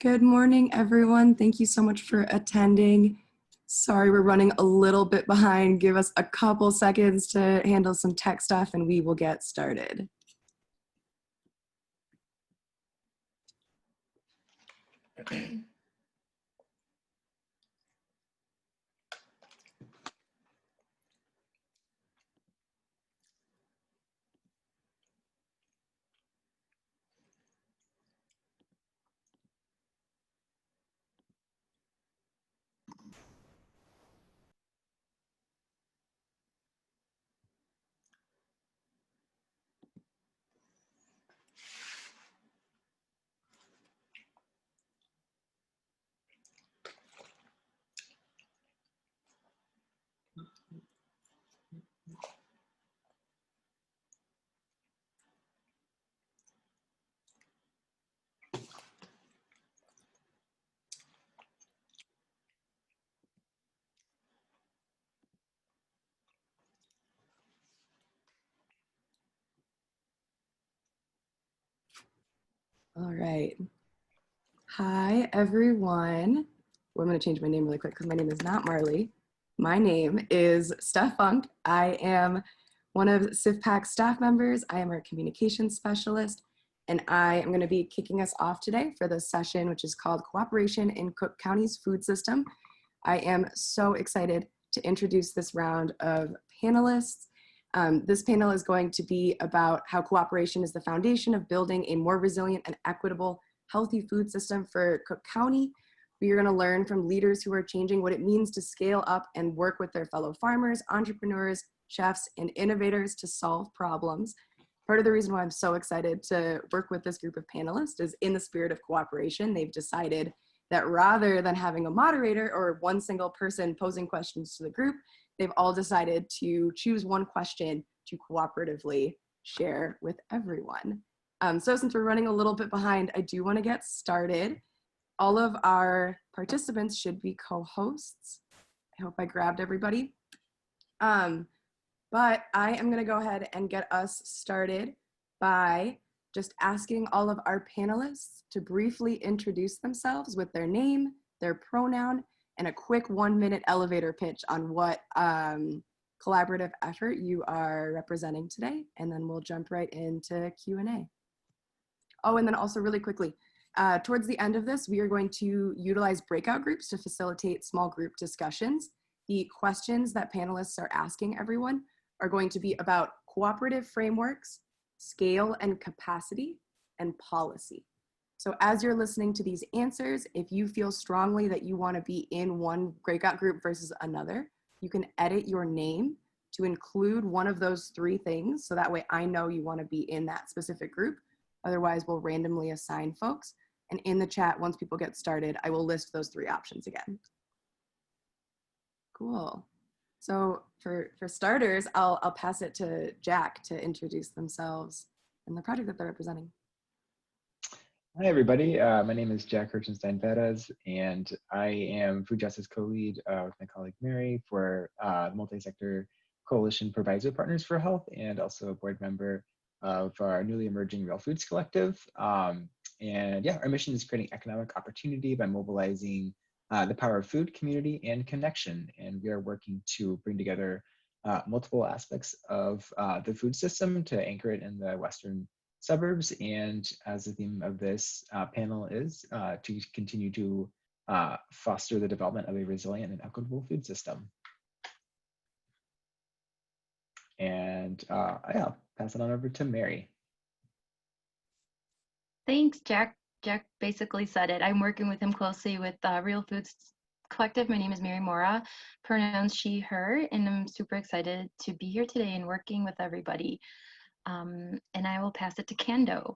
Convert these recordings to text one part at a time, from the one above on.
Good morning, everyone. Thank you so much for attending. Sorry, we're running a little bit behind. Give us a couple seconds to handle some tech stuff and we will get started. All right. Hi, everyone. Well, I'm going to change my name really quick because my name is not Marley. My name is Steph Funk. I am one of CIFPAC's staff members. I am our communications specialist, and I am going to be kicking us off today for this session, which is called Cooperation in Cook County's Food System. I am so excited to introduce this round of panelists. This panel is going to be about how cooperation is the foundation of building a more resilient and equitable healthy food system for Cook County. We are going to learn from leaders who are changing what it means to scale up and work with their fellow farmers, entrepreneurs, chefs, and innovators to solve problems. Part of the reason why I'm so excited to work with this group of panelists is in the spirit of cooperation. They've decided that rather than having a moderator or one single person posing questions to the group, they've all decided to choose one question to cooperatively share with everyone. So since we're running a little bit behind, I do want to get started. All of our participants should be co-hosts. I hope I grabbed everybody. But I am going to go ahead and get us started by just asking all of our panelists to briefly introduce themselves with their name, their pronoun, and a quick 1-minute elevator pitch on what collaborative effort you are representing today. And then we'll jump right into Q&A. Oh, and then also really quickly, towards the end of this, we are going to utilize breakout groups to facilitate small group discussions. The questions that panelists are asking everyone are going to be about cooperative frameworks, scale and capacity, and policy. So as you're listening to these answers, if you feel strongly that you want to be in one breakout group versus another, you can edit your name to include one of those 3 things. So that way I know you want to be in that specific group. Otherwise, we'll randomly assign folks. And in the chat, once people get started, I will list those 3 options again. Cool. So for starters, I'll pass it to Jack to introduce themselves and the project that they're representing. Hi, everybody. My name is Jack Hirchenstein-Perez, and I am Food Justice Co-Lead with my colleague Mary for the Multi-Sector Coalition Provider Partners for Health, and also a board member of our newly emerging Real Foods Collective. And yeah, our mission is creating economic opportunity by mobilizing the power of food, community, and connection. And we are working to bring together multiple aspects of the food system to anchor it in the Western suburbs. And as the theme of this panel is to continue to foster the development of a resilient and equitable food system. And yeah, pass it on over to Mary. Thanks, Jack. Jack basically said it. I'm working with him closely with Real Foods Collective. My name is Mary Mora, pronouns she, her, and I'm super excited to be here today and working with everybody. And I will pass it to Kando.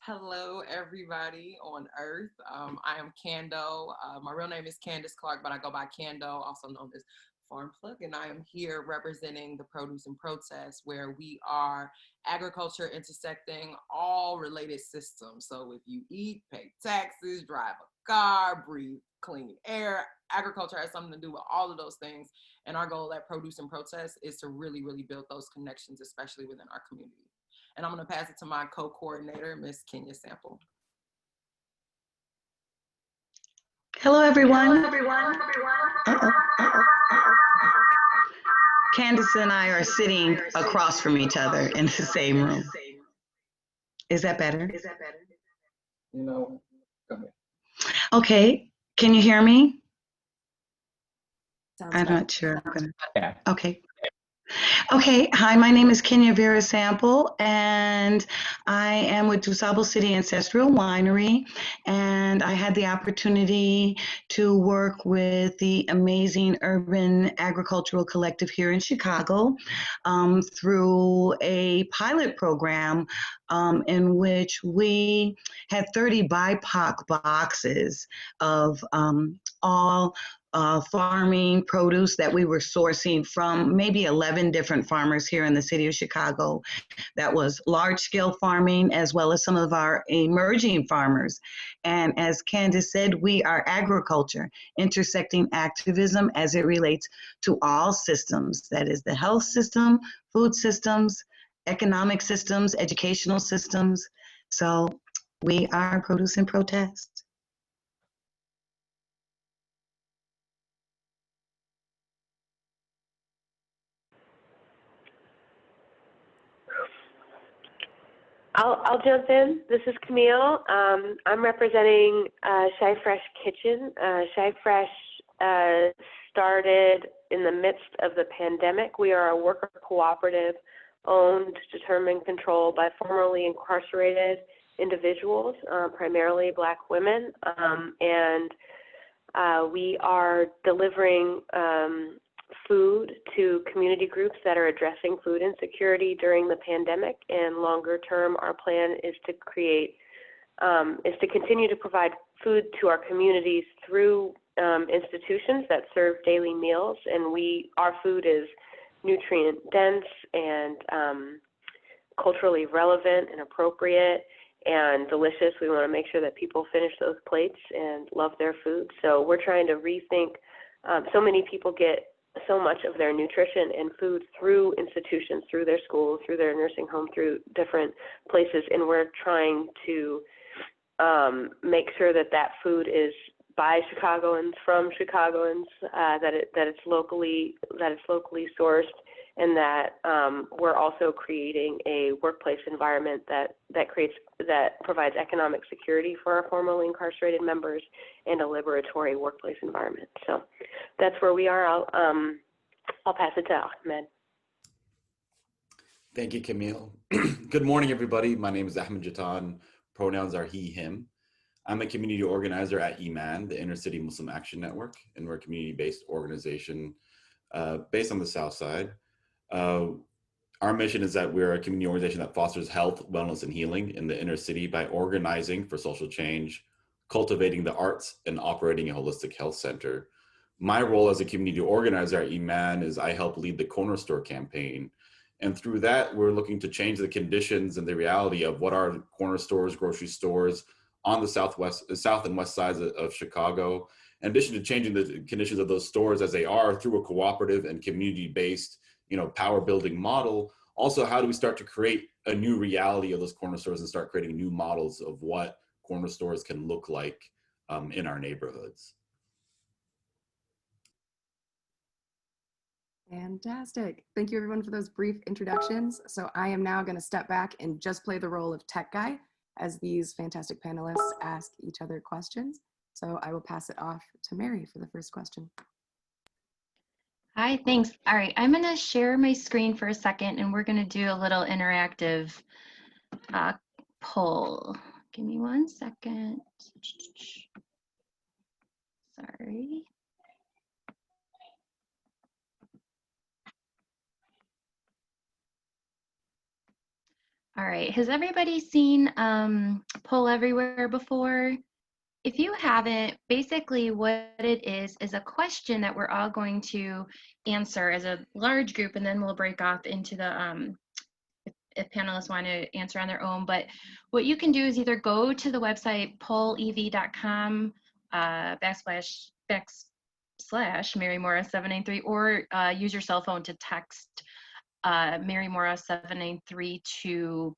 Hello, everybody on Earth. I am Kando. My real name is Candace Clark, but I go by Kando, also known as Farm Plug, and I am here representing the Produce and Protest, where we are agriculture intersecting all related systems. So if you eat, pay taxes, drive a car, breathe clean air, agriculture has something to do with all of those things. And our goal at Produce and Protest is to really, really build those connections, especially within our community. And I'm gonna pass it to my co-coordinator, Miss Kenya Sample. Hello, everyone. Uh-oh. Candace and I are sitting across from each other in the same room. Is that better? No, go ahead. Okay. Can you hear me? Sounds I'm better. not sure. Yeah. Okay. Okay, hi, my name is Kenya Vera Sample, and I am with DuSable City Ancestral Winery, and I had the opportunity to work with the amazing Urban Agricultural Collective here in Chicago through a pilot program in which we had 30 BIPOC boxes of all farming produce that we were sourcing from maybe 11 different farmers here in the city of Chicago. That was large scale farming as well as some of our emerging farmers. And as Candace said, we are agriculture, intersecting activism as it relates to all systems. That is the health system, food systems, economic systems, educational systems. So we are Produce and Protest. I'll jump in. This is Camille. I'm representing Shy Fresh Kitchen. Shy Fresh started in the midst of the pandemic. We are a worker cooperative owned, determined, controlled by formerly incarcerated individuals, primarily Black women, and we are delivering food to community groups that are addressing food insecurity during the pandemic. And longer term, our plan is to continue to provide food to our communities through institutions that serve daily meals. And our food is nutrient dense and culturally relevant and appropriate and delicious. We want to make sure that people finish those plates and love their food. So we're trying to rethink. So many people get so much of their nutrition and food through institutions, through their schools, through their nursing home, through different places, and we're trying to make sure that that food is by Chicagoans, from Chicagoans, that it's locally sourced, and that we're also creating a workplace environment that provides economic security for our formerly incarcerated members and a liberatory workplace environment. So that's where we are. I'll pass it to Ahmed. Thank you, Camille. Good morning, everybody. My name is Ahmad Jitan. Pronouns are he, him. I'm a community organizer at IMAN, the Inner City Muslim Action Network, and we're a community-based organization based on the South Side. Our mission is that we're a community organization that fosters health, wellness, and healing in the inner city by organizing for social change, cultivating the arts, and operating a holistic health center. My role as a community organizer at IMAN is I help lead the Corner Store campaign. And through that, we're looking to change the conditions and the reality of what are corner stores, grocery stores on the south and west sides of Chicago. In addition to changing the conditions of those stores as they are through a cooperative and community-based, power building model. Also, how do we start to create a new reality of those corner stores and start creating new models of what corner stores can look like in our neighborhoods? Fantastic. Thank you everyone for those brief introductions. So I am now going to step back and just play the role of tech guy as these fantastic panelists ask each other questions. So I will pass it off to Mary for the first question. Hi, thanks. All right, I'm gonna share my screen for a second and we're gonna do a little interactive poll. Give me 1 second. Sorry. All right, has everybody seen Poll Everywhere before? If you haven't, basically what it is a question that we're all going to answer as a large group, and then we'll break off into the, if panelists want to answer on their own. But what you can do is either go to the website pollev.com / Mary Mora 793, or use your cell phone to text Mary Mora 793 to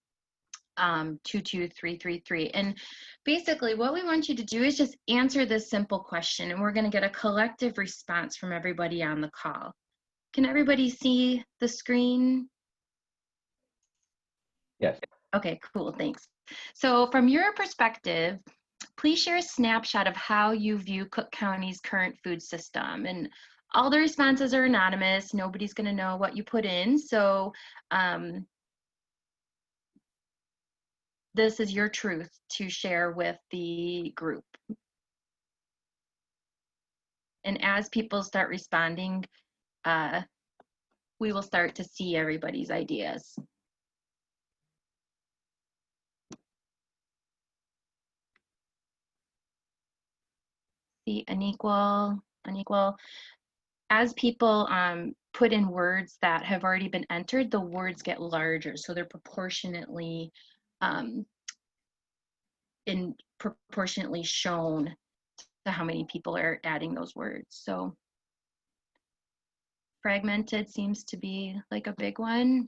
22333. And basically what we want you to do is just answer this simple question, and we're going to get a collective response from everybody on the call. Can everybody see the screen? Yes. Okay, cool, thanks. So from your perspective, please share a snapshot of how you view Cook County's current food system. And all the responses are anonymous. Nobody's going to know what you put in. So this is your truth to share with the group. And as people start responding, we will start to see everybody's ideas. See, unequal. As people put in words that have already been entered, the words get larger, so they're proportionately proportionately shown to how many people are adding those words. So fragmented seems to be like a big one.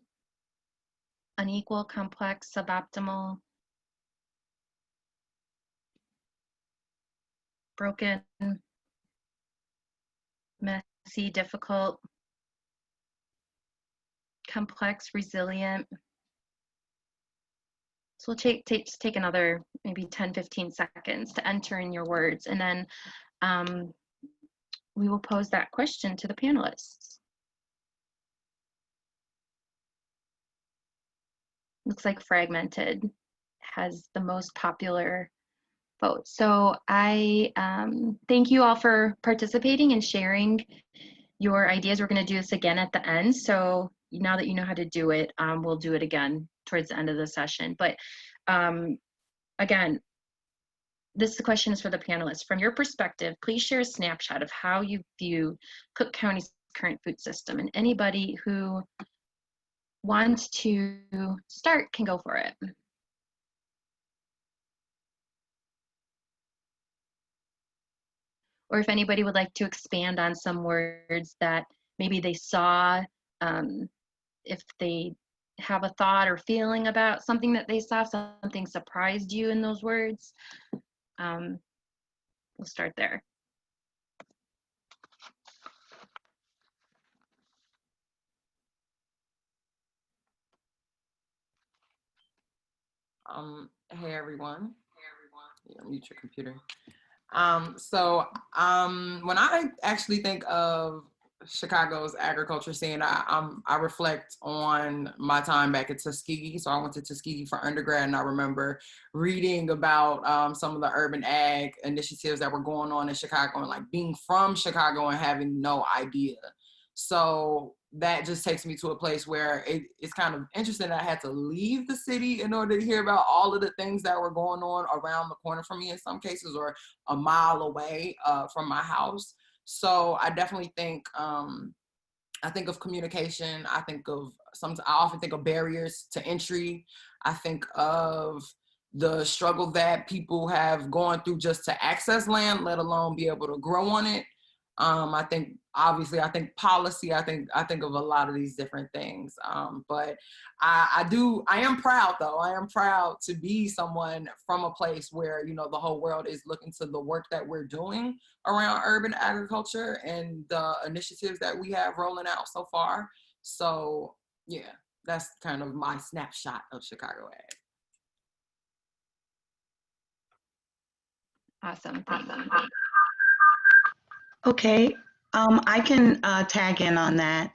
Unequal, complex, suboptimal. Broken, messy, difficult. Complex, resilient. So we'll take another maybe 10-15 seconds to enter in your words, and then we will pose that question to the panelists. Looks like fragmented has the most popular vote. So I thank you all for participating and sharing your ideas. We're going to do this again at the end. So now that you know how to do it, we'll do it again towards the end of the session. But again, this question is for the panelists. From your perspective, please share a snapshot of how you view Cook County's current food system. And anybody who wants to start can go for it. Or if anybody would like to expand on some words that maybe they saw, if they have a thought or feeling about something that they saw, something surprised you in those words, we'll start there. Hey everyone. Yeah, mute your computer. When I actually think of Chicago's agriculture scene, I reflect on my time back at Tuskegee. So I went to Tuskegee for undergrad, and I remember reading about some of the urban ag initiatives that were going on in Chicago, and like being from Chicago and having no idea. So that just takes me to a place where it's kind of interesting that I had to leave the city in order to hear about all of the things that were going on around the corner from me in some cases, or a mile away from my house. So I definitely think, I think of communication. I often think of barriers to entry. I think of the struggle that people have gone through just to access land, let alone be able to grow on it. I think policy, I think of a lot of these different things. But I am proud though. I am proud to be someone from a place where, you know, the whole world is looking to the work that we're doing around urban agriculture and the initiatives that we have rolling out so far. So yeah, that's kind of my snapshot of Chicago ag. Awesome. Okay, I can tag in on that,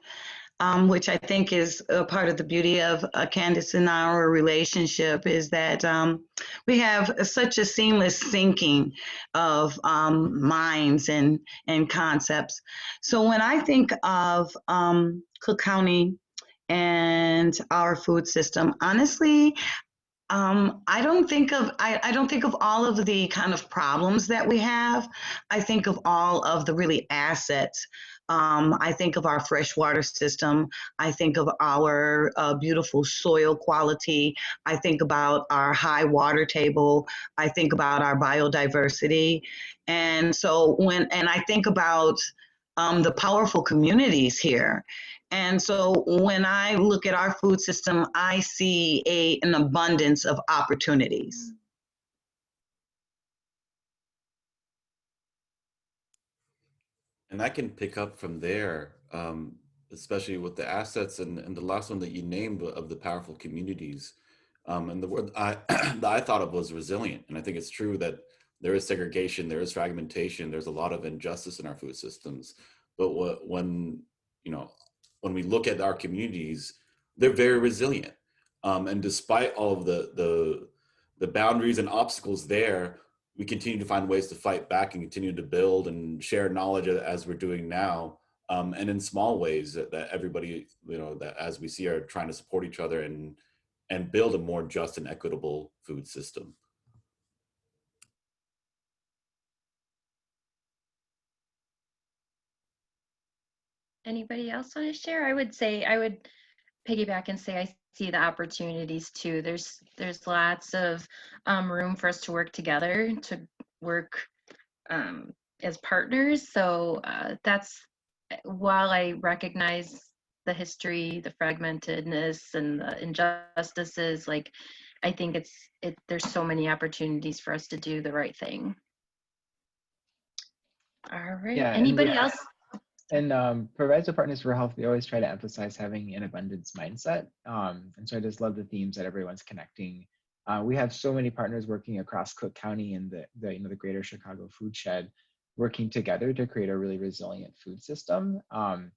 which I think is a part of the beauty of Candace and our relationship, is that we have such a seamless syncing of minds and concepts. So when I think of Cook County and our food system, honestly, I don't think of all of the kind of problems that we have. I think of all of the really assets. I think of our freshwater system. I think of our beautiful soil quality. I think about our high water table. I think about our biodiversity. And so and I think about the powerful communities here. And so when I look at our food system, I see an abundance of opportunities. And I can pick up from there, especially with the assets and the last one that you named of the powerful communities. And the word that I thought of was resilient. And I think it's true that there is segregation, there is fragmentation, there's a lot of injustice in our food systems. But when we look at our communities, they're very resilient. And despite all of the boundaries and obstacles there, we continue to find ways to fight back and continue to build and share knowledge as we're doing now. And in small ways that everybody, that as we see are trying to support each other and build a more just and equitable food system. Anybody else want to share? I would piggyback and say I see the opportunities too. There's lots of room for us to work together, to work as partners. So that's, while I recognize the history, the fragmentedness, and the injustices, like I think there's so many opportunities for us to do the right thing. All right. Yeah, Anybody else? And Provides for Partners for Health, we always try to emphasize having an abundance mindset. And so I just love the themes that everyone's connecting. We have so many partners working across Cook County and the greater Chicago food shed, working together to create a really resilient food system. And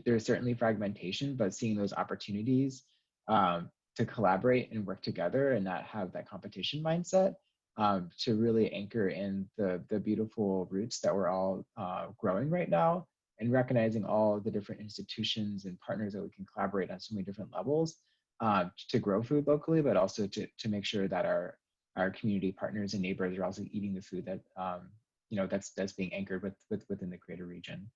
there's certainly fragmentation, but seeing those opportunities to collaborate and work together and not have that competition mindset, to really anchor in the beautiful roots that we're all growing right now, and recognizing all the different institutions and partners that we can collaborate on so many different levels to grow food locally, but also to make sure that our community partners and neighbors are also eating the food that that's being anchored within the greater region.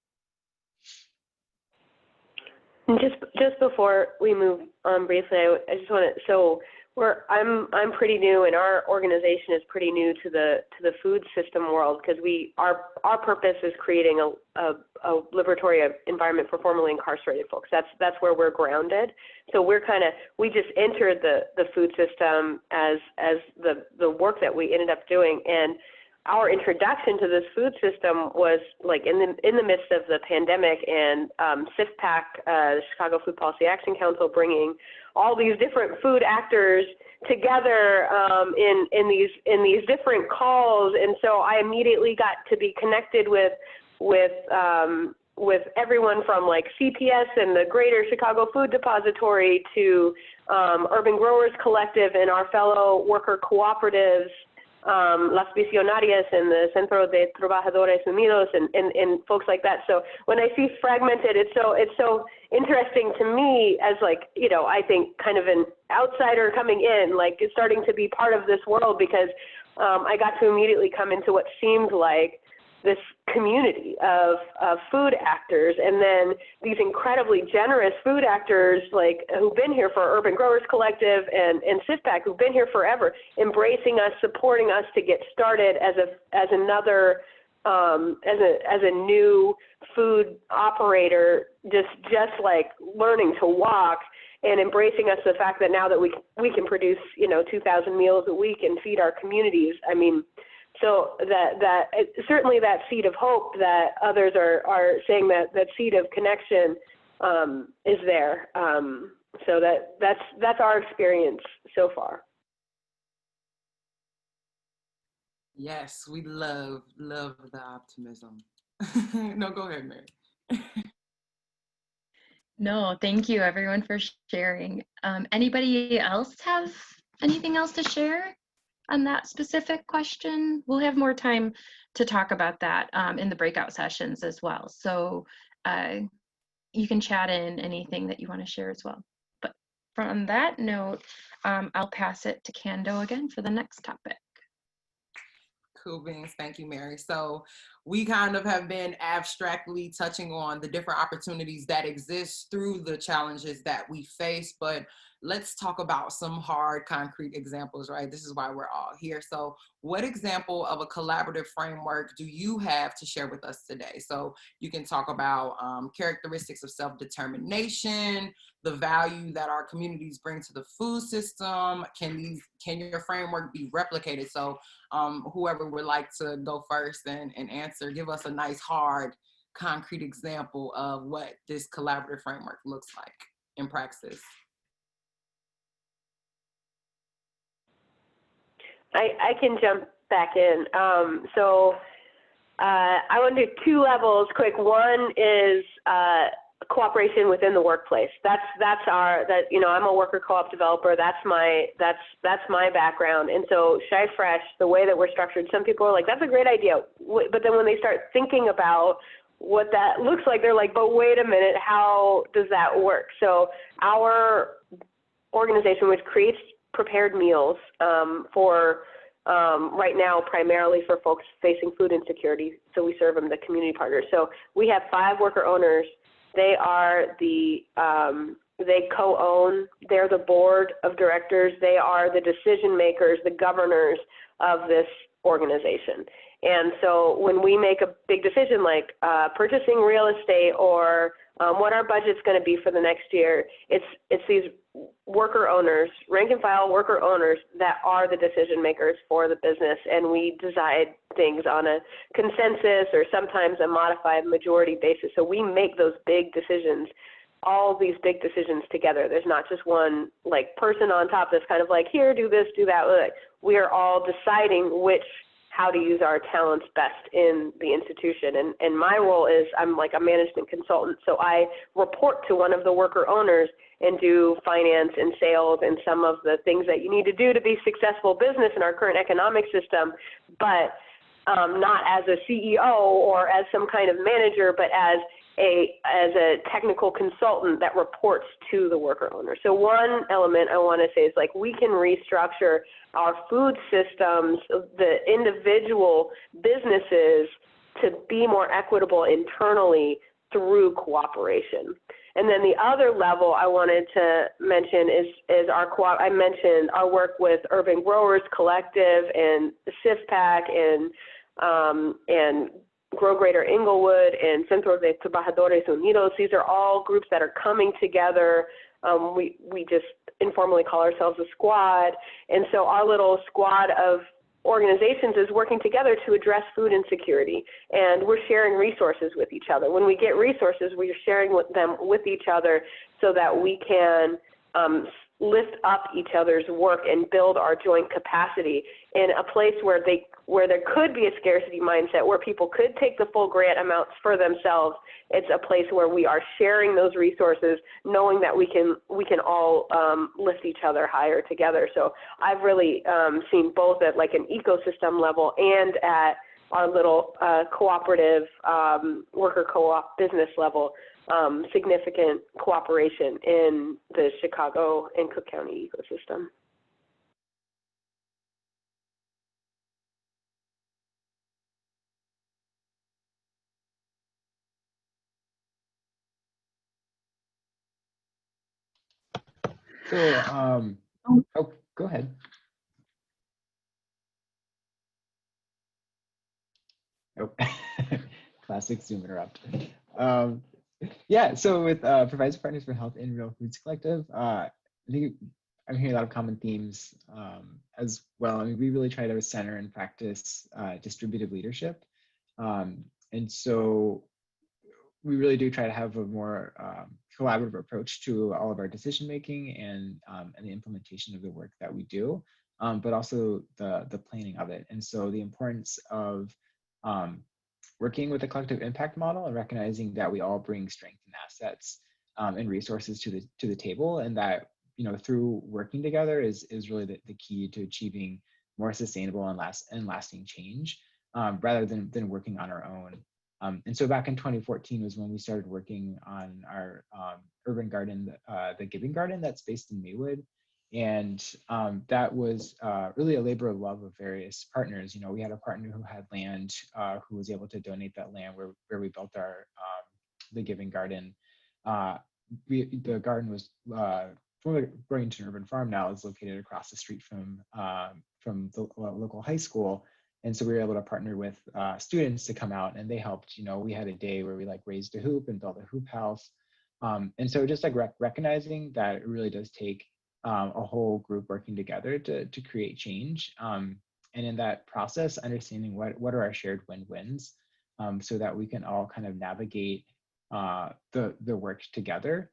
And just before we move on briefly, I just want to, so I'm pretty new, and our organization is pretty new to the food system world, because our purpose is creating a liberatory environment for formerly incarcerated folks. That's where we're grounded. So we just entered the food system as the work that we ended up doing, and our introduction to this food system was like in the midst of the pandemic, and CIFPAC, the Chicago Food Policy Action Council, bringing all these different food actors together in these different calls. And so I immediately got to be connected with everyone from like CPS and the Greater Chicago Food Depository to Urban Growers Collective and our fellow worker cooperatives, Las Visionarias and the Centro de Trabajadores Unidos and folks like that. So when I see fragmented, it's so interesting to me as I think kind of an outsider coming in, it's starting to be part of this world, because I got to immediately come into what seemed like this community of food actors, and then these incredibly generous food actors who've been here for Urban Growers Collective and CIFPAC, who've been here forever, embracing us, supporting us to get started as another as a new food operator, just like learning to walk, and embracing us the fact that now that we can produce 2,000 meals a week and feed our communities. I mean, so that certainly that seed of hope that others are saying, that seed of connection is there. So that's our experience so far. Yes, we love the optimism. No, go ahead, Mary. No, thank you everyone for sharing. Anybody else have anything else to share on that specific question? We'll have more time to talk about that in the breakout sessions as well. So you can chat in anything that you want to share as well. But from that note, I'll pass it to Kando again for the next topic. Cool beans. Thank you, Mary. So we kind of have been abstractly touching on the different opportunities that exist through the challenges that we face, but let's talk about some hard, concrete examples, right? This is why we're all here. So what example of a collaborative framework do you have to share with us today? So you can talk about characteristics of self-determination, the value that our communities bring to the food system. Can your framework be replicated? So whoever would like to go first and answer, give us a nice, hard, concrete example of what this collaborative framework looks like in practice. I can jump back in. So I want to do two levels quick. One is cooperation within the workplace. I'm a worker co-op developer. That's my background. And so Shy Fresh, the way that we're structured, some people are like, that's a great idea. But then when they start thinking about what that looks like, they're like, but wait a minute, how does that work? So our organization, which creates prepared meals for right now primarily for folks facing food insecurity. So we serve them, the community partners. So we have 5 worker owners. They are they co-own, they're the board of directors, they are the decision makers, the governors of this organization. And so when we make a big decision like purchasing real estate or what our budget's going to be for the next year, it's these worker owners, rank and file worker owners that are the decision makers for the business, and we decide things on a consensus or sometimes a modified majority basis. So we make those big decisions, all these big decisions together. There's not just one like person on top that's kind of like, here, do this, do that. We are all deciding how to use our talents best in the institution. And my role is I'm like a management consultant. So I report to one of the worker owners and do finance and sales and some of the things that you need to do to be successful business in our current economic system, but not as a CEO or as some kind of manager, but as a technical consultant that reports to the worker owner. So one element I want to say is like we can restructure our food systems, the individual businesses, to be more equitable internally through cooperation. And then the other level I wanted to mention is I mentioned our work with Urban Growers Collective and CIFPAC and Grow Greater Inglewood and Centros de Trabajadores Unidos. These are all groups that are coming together. We just informally call ourselves a squad. And so our little squad of organizations is working together to address food insecurity. And we're sharing resources with each other. When we get resources, we're sharing them with each other so that we can lift up each other's work and build our joint capacity in a place where there could be a scarcity mindset, where people could take the full grant amounts for themselves. It's a place where we are sharing those resources, knowing that we can all lift each other higher together. So I've really seen both at like an ecosystem level and at our little cooperative worker co-op business level, significant cooperation in the Chicago and Cook County ecosystem. So, go ahead. Oh, classic Zoom interrupt. Yeah, so with Provides Partners for Health in Real Foods Collective, I think I'm hearing a lot of common themes as well. I mean, we really try to center and practice distributive leadership. And so we really do try to have a more collaborative approach to all of our decision making and the implementation of the work that we do, but also the planning of it. And so the importance of working with a collective impact model and recognizing that we all bring strength and assets and resources to the table, and that through working together is really the key to achieving more sustainable and lasting change, rather than working on our own. And so back in 2014 was when we started working on our urban garden, the Giving Garden, that's based in Maywood. And that was really a labor of love of various partners. You know, we had a partner who had land, who was able to donate that land where we built our the Giving Garden. The garden was formerly Burlington Urban Farm, now is located across the street from the local high school. And so we were able to partner with students to come out, and they helped. You know, we had a day where we like raised a hoop and built a hoop house. And so just like recognizing that it really does take a whole group working together to create change. And in that process, understanding what are our shared win-wins, so that we can all kind of navigate the work together,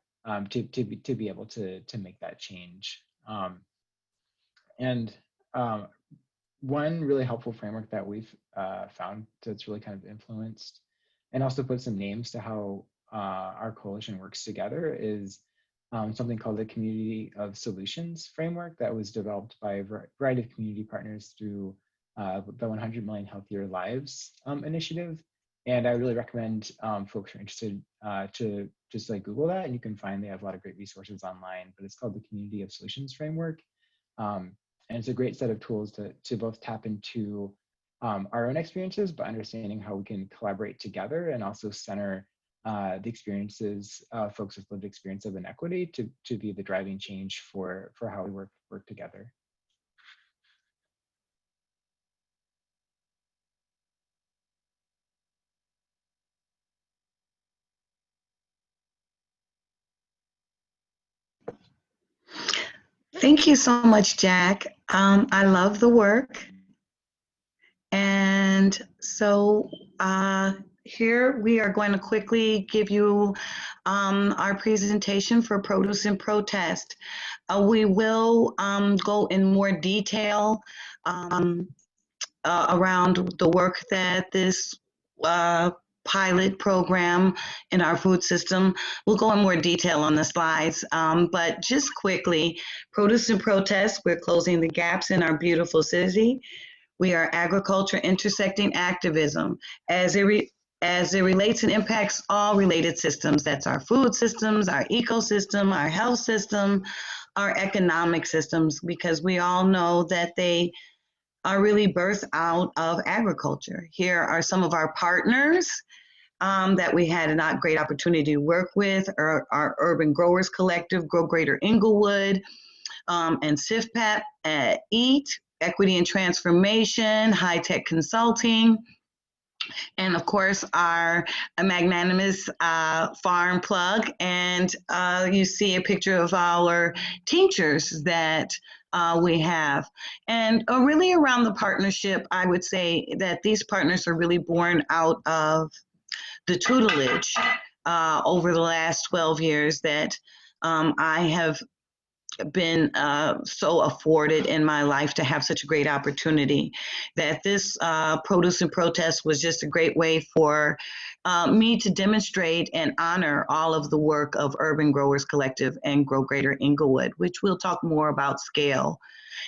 to be able to make that change. And one really helpful framework that we've found that's really kind of influenced and also put some names to how our coalition works together is something called the Community of Solutions framework that was developed by a variety of community partners through the 100 Million Healthier Lives initiative. And I really recommend folks who are interested to just like Google that, and you can find they have a lot of great resources online, but it's called the Community of Solutions framework. And it's a great set of tools to both tap into our own experiences, but understanding how we can collaborate together and also center the experiences of folks with lived experience of inequity to be the driving change for how we work together. Thank you so much, Jack. I love the work. And so here we are going to quickly give you our presentation for Produce and Protest. We will go in more detail around the work that this pilot program in our food system. We'll go in more detail on the slides, but just quickly, Produce and Protest, we're closing the gaps in our beautiful city. We are agriculture intersecting activism as it relates and impacts all related systems. That's our food systems, our ecosystem, our health system, our economic systems, because we all know that they are really birthed out of agriculture. Here are some of our partners that we had a great opportunity to work with, our Urban Growers Collective, Grow Greater Inglewood, and SIFPAP, EAT, Equity and Transformation, High Tech Consulting, and of course our magnanimous farm plug. And you see a picture of our teachers that we have. And really around the partnership, I would say that these partners are really born out of the tutelage over the last 12 years that I have been so afforded in my life to have such a great opportunity, that this Produce and Protest was just a great way for me to demonstrate and honor all of the work of Urban Growers Collective and Grow Greater Inglewood, which we'll talk more about scale.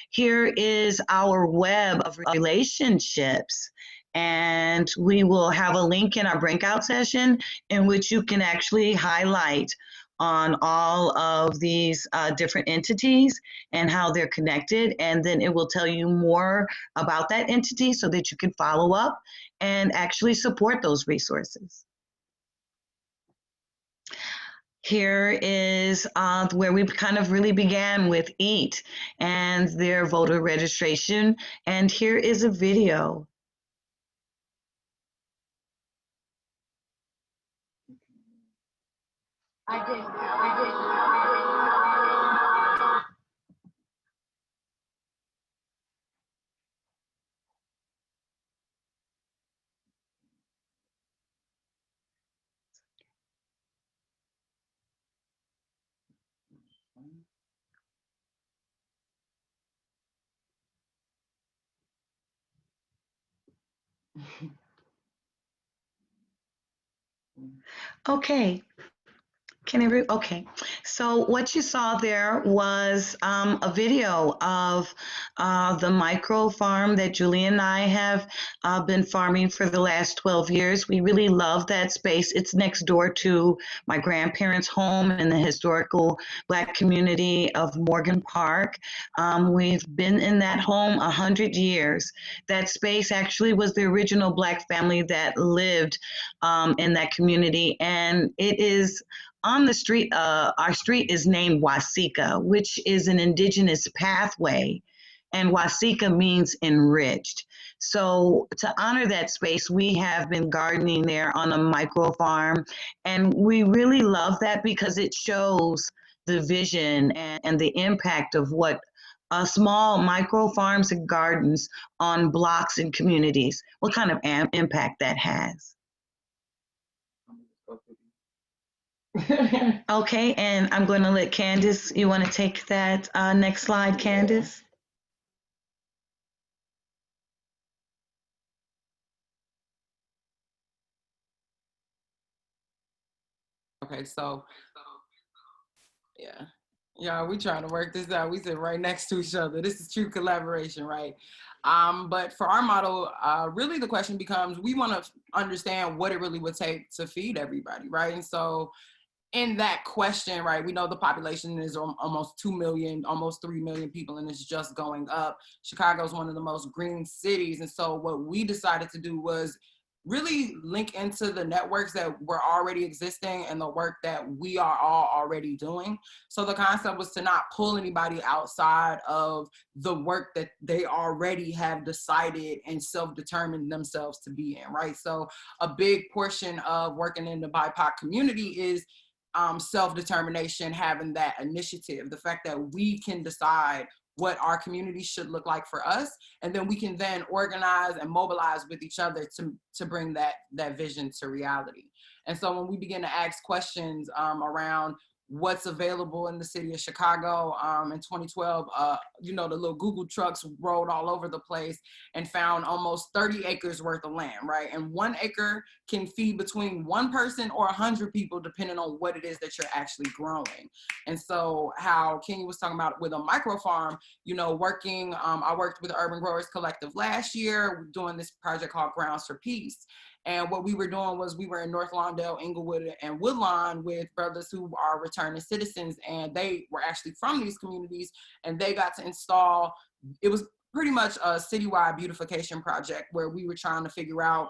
Here is our web of relationships. And we will have a link in our breakout session in which you can actually highlight on all of these different entities and how they're connected. And then it will tell you more about that entity so that you can follow up and actually support those resources. Here is where we kind of really began with EAT and their voter registration. And here is a video. I did. Okay. Okay. So what you saw there was a video of the micro farm that Julie and I have been farming for the last 12 years. We really love that space. It's next door to my grandparents' home in the historical Black community of Morgan Park. We've been in that home 100 years. That space actually was the original Black family that lived in that community, and it is on the street. Our street is named Wasika, which is an indigenous pathway, and Wasika means enriched. So to honor that space, we have been gardening there on a micro farm, and we really love that because it shows the vision and the impact of what small micro farms and gardens on blocks and communities, what kind of impact that has. Okay, and I'm going to let Candace, you want to take that next slide, Candace? Okay, so yeah, we trying to work this out. We sit right next to each other. This is true collaboration, right? But for our model, really the question becomes, we want to understand what it really would take to feed everybody, right? And so in that question, right, we know the population is almost 2 million, almost 3 million people, and it's just going up. Chicago is one of the most green cities. And so what we decided to do was really link into the networks that were already existing and the work that we are all already doing. So the concept was to not pull anybody outside of the work that they already have decided and self-determined themselves to be in, right? So a big portion of working in the BIPOC community is self-determination, having that initiative, the fact that we can decide what our community should look like for us, and then we can then organize and mobilize with each other to bring that vision to reality. And so when we begin to ask questions around what's available in the city of Chicago in 2012, the little Google trucks rolled all over the place and found almost 30 acres worth of land, right? And 1 acre can feed between 1 person or 100 people, depending on what it is that you're actually growing. And so how Kenya was talking about with a micro farm, working, I worked with the Urban Growers Collective last year doing this project called Grounds for Peace. And what we were doing was we were in North Lawndale, Inglewood, and Woodlawn with brothers who are returning citizens, and they were actually from these communities, and they got to install, it was pretty much a citywide beautification project where we were trying to figure out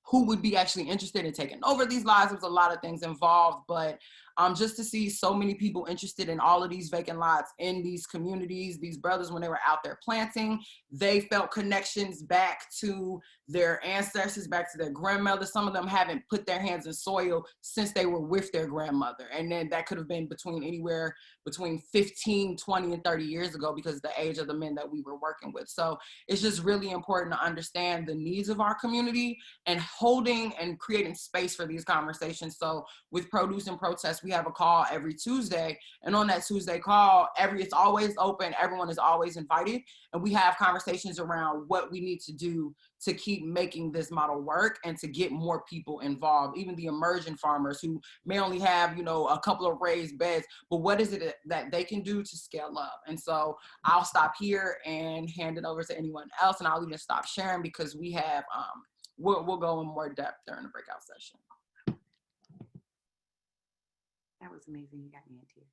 who would be actually interested in taking over these lots. There was a lot of things involved, but just to see so many people interested in all of these vacant lots in these communities, these brothers, when they were out there planting, they felt connections back to their ancestors, back to their grandmother. Some of them haven't put their hands in soil since they were with their grandmother. And then that could have been anywhere between 15, 20, and 30 years ago because of the age of the men that we were working with. So it's just really important to understand the needs of our community and holding and creating space for these conversations. So with Produce and Protest, we have a call every Tuesday. And on that Tuesday call, it's always open. Everyone is always invited. And we have conversations around what we need to do to keep making this model work and to get more people involved, even the emerging farmers who may only have, a couple of raised beds, but what is it that they can do to scale up? And so I'll stop here and hand it over to anyone else, and I'll even stop sharing because we have, we'll go in more depth during the breakout session. That was amazing. You got me into it.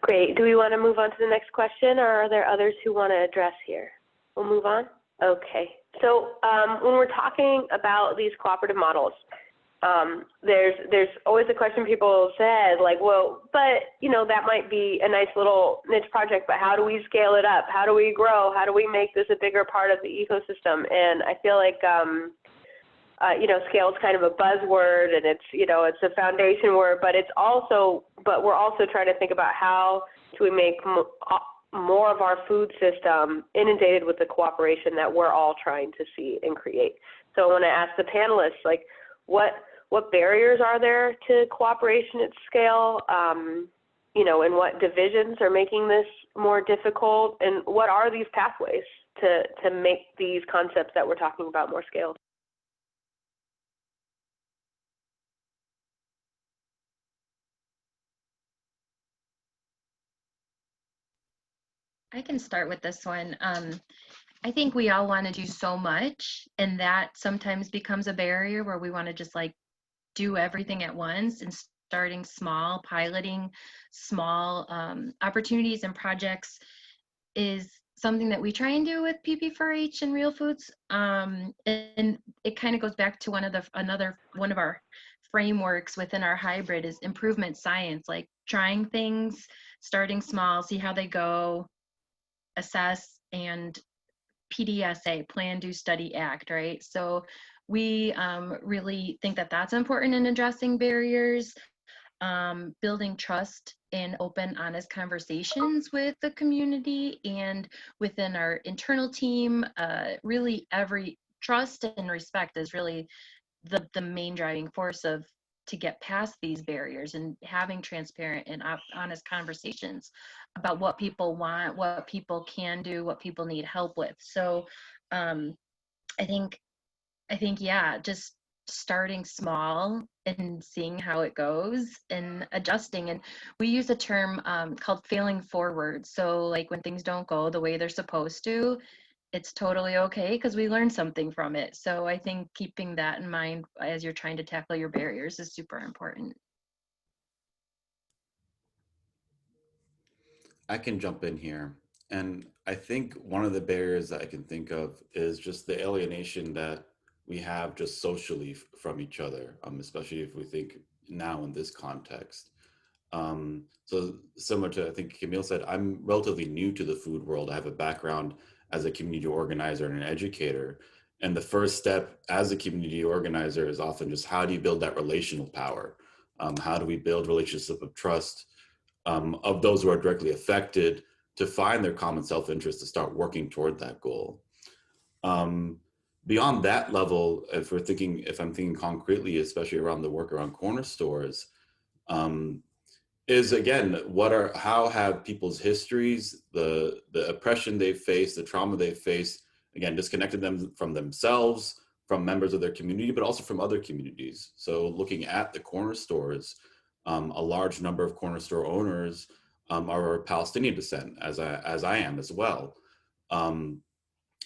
Great. Do we want to move on to the next question, or are there others who want to address here? We'll move on. Okay. So when we're talking about these cooperative models, there's always a question people said, like, well, but, that might be a nice little niche project, but how do we scale it up? How do we grow? How do we make this a bigger part of the ecosystem? And I feel like, scale is kind of a buzzword, and it's a foundation word, but we're also trying to think about how do we make more of our food system inundated with the cooperation that we're all trying to see and create. So I want to ask the panelists, like, what barriers are there to cooperation at scale? and what divisions are making this more difficult, and what are these pathways to make these concepts that we're talking about more scaled? I can start with this one. I think we all want to do so much, and that sometimes becomes a barrier where we want to just like do everything at once, and starting small, piloting small opportunities and projects is something that we try and do with PP4H and Real Foods. And it kind of goes back to one of our frameworks within our hybrid is improvement science, like trying things, starting small, see how they go, assess, and PDSA, plan, do, study, act, right? So we really think that that's important in addressing barriers, building trust and open, honest conversations with the community and within our internal team. Really, every trust and respect is really the main driving force of to get past these barriers, and having transparent and honest conversations about what people want, what people can do, what people need help with. So I think yeah, just starting small and seeing how it goes and adjusting. And we use a term called failing forward. So like when things don't go the way they're supposed to, it's totally okay because we learned something from it. So I think keeping that in mind as you're trying to tackle your barriers is super important. I can jump in here. And I think one of the barriers that I can think of is just the alienation that we have just socially from each other, especially if we think now in this context. So similar to, I think Camille said, I'm relatively new to the food world. I have a background as a community organizer and an educator. And the first step as a community organizer is often just how do you build that relational power? How do we build relationships of trust of those who are directly affected to find their common self-interest to start working toward that goal? Beyond that level, if I'm thinking concretely, especially around the work around corner stores, is again, how have people's histories, the oppression they've faced, the trauma they've faced, again, disconnected them from themselves, from members of their community, but also from other communities. So looking at the corner stores, a large number of corner store owners are Palestinian descent, as I am as well.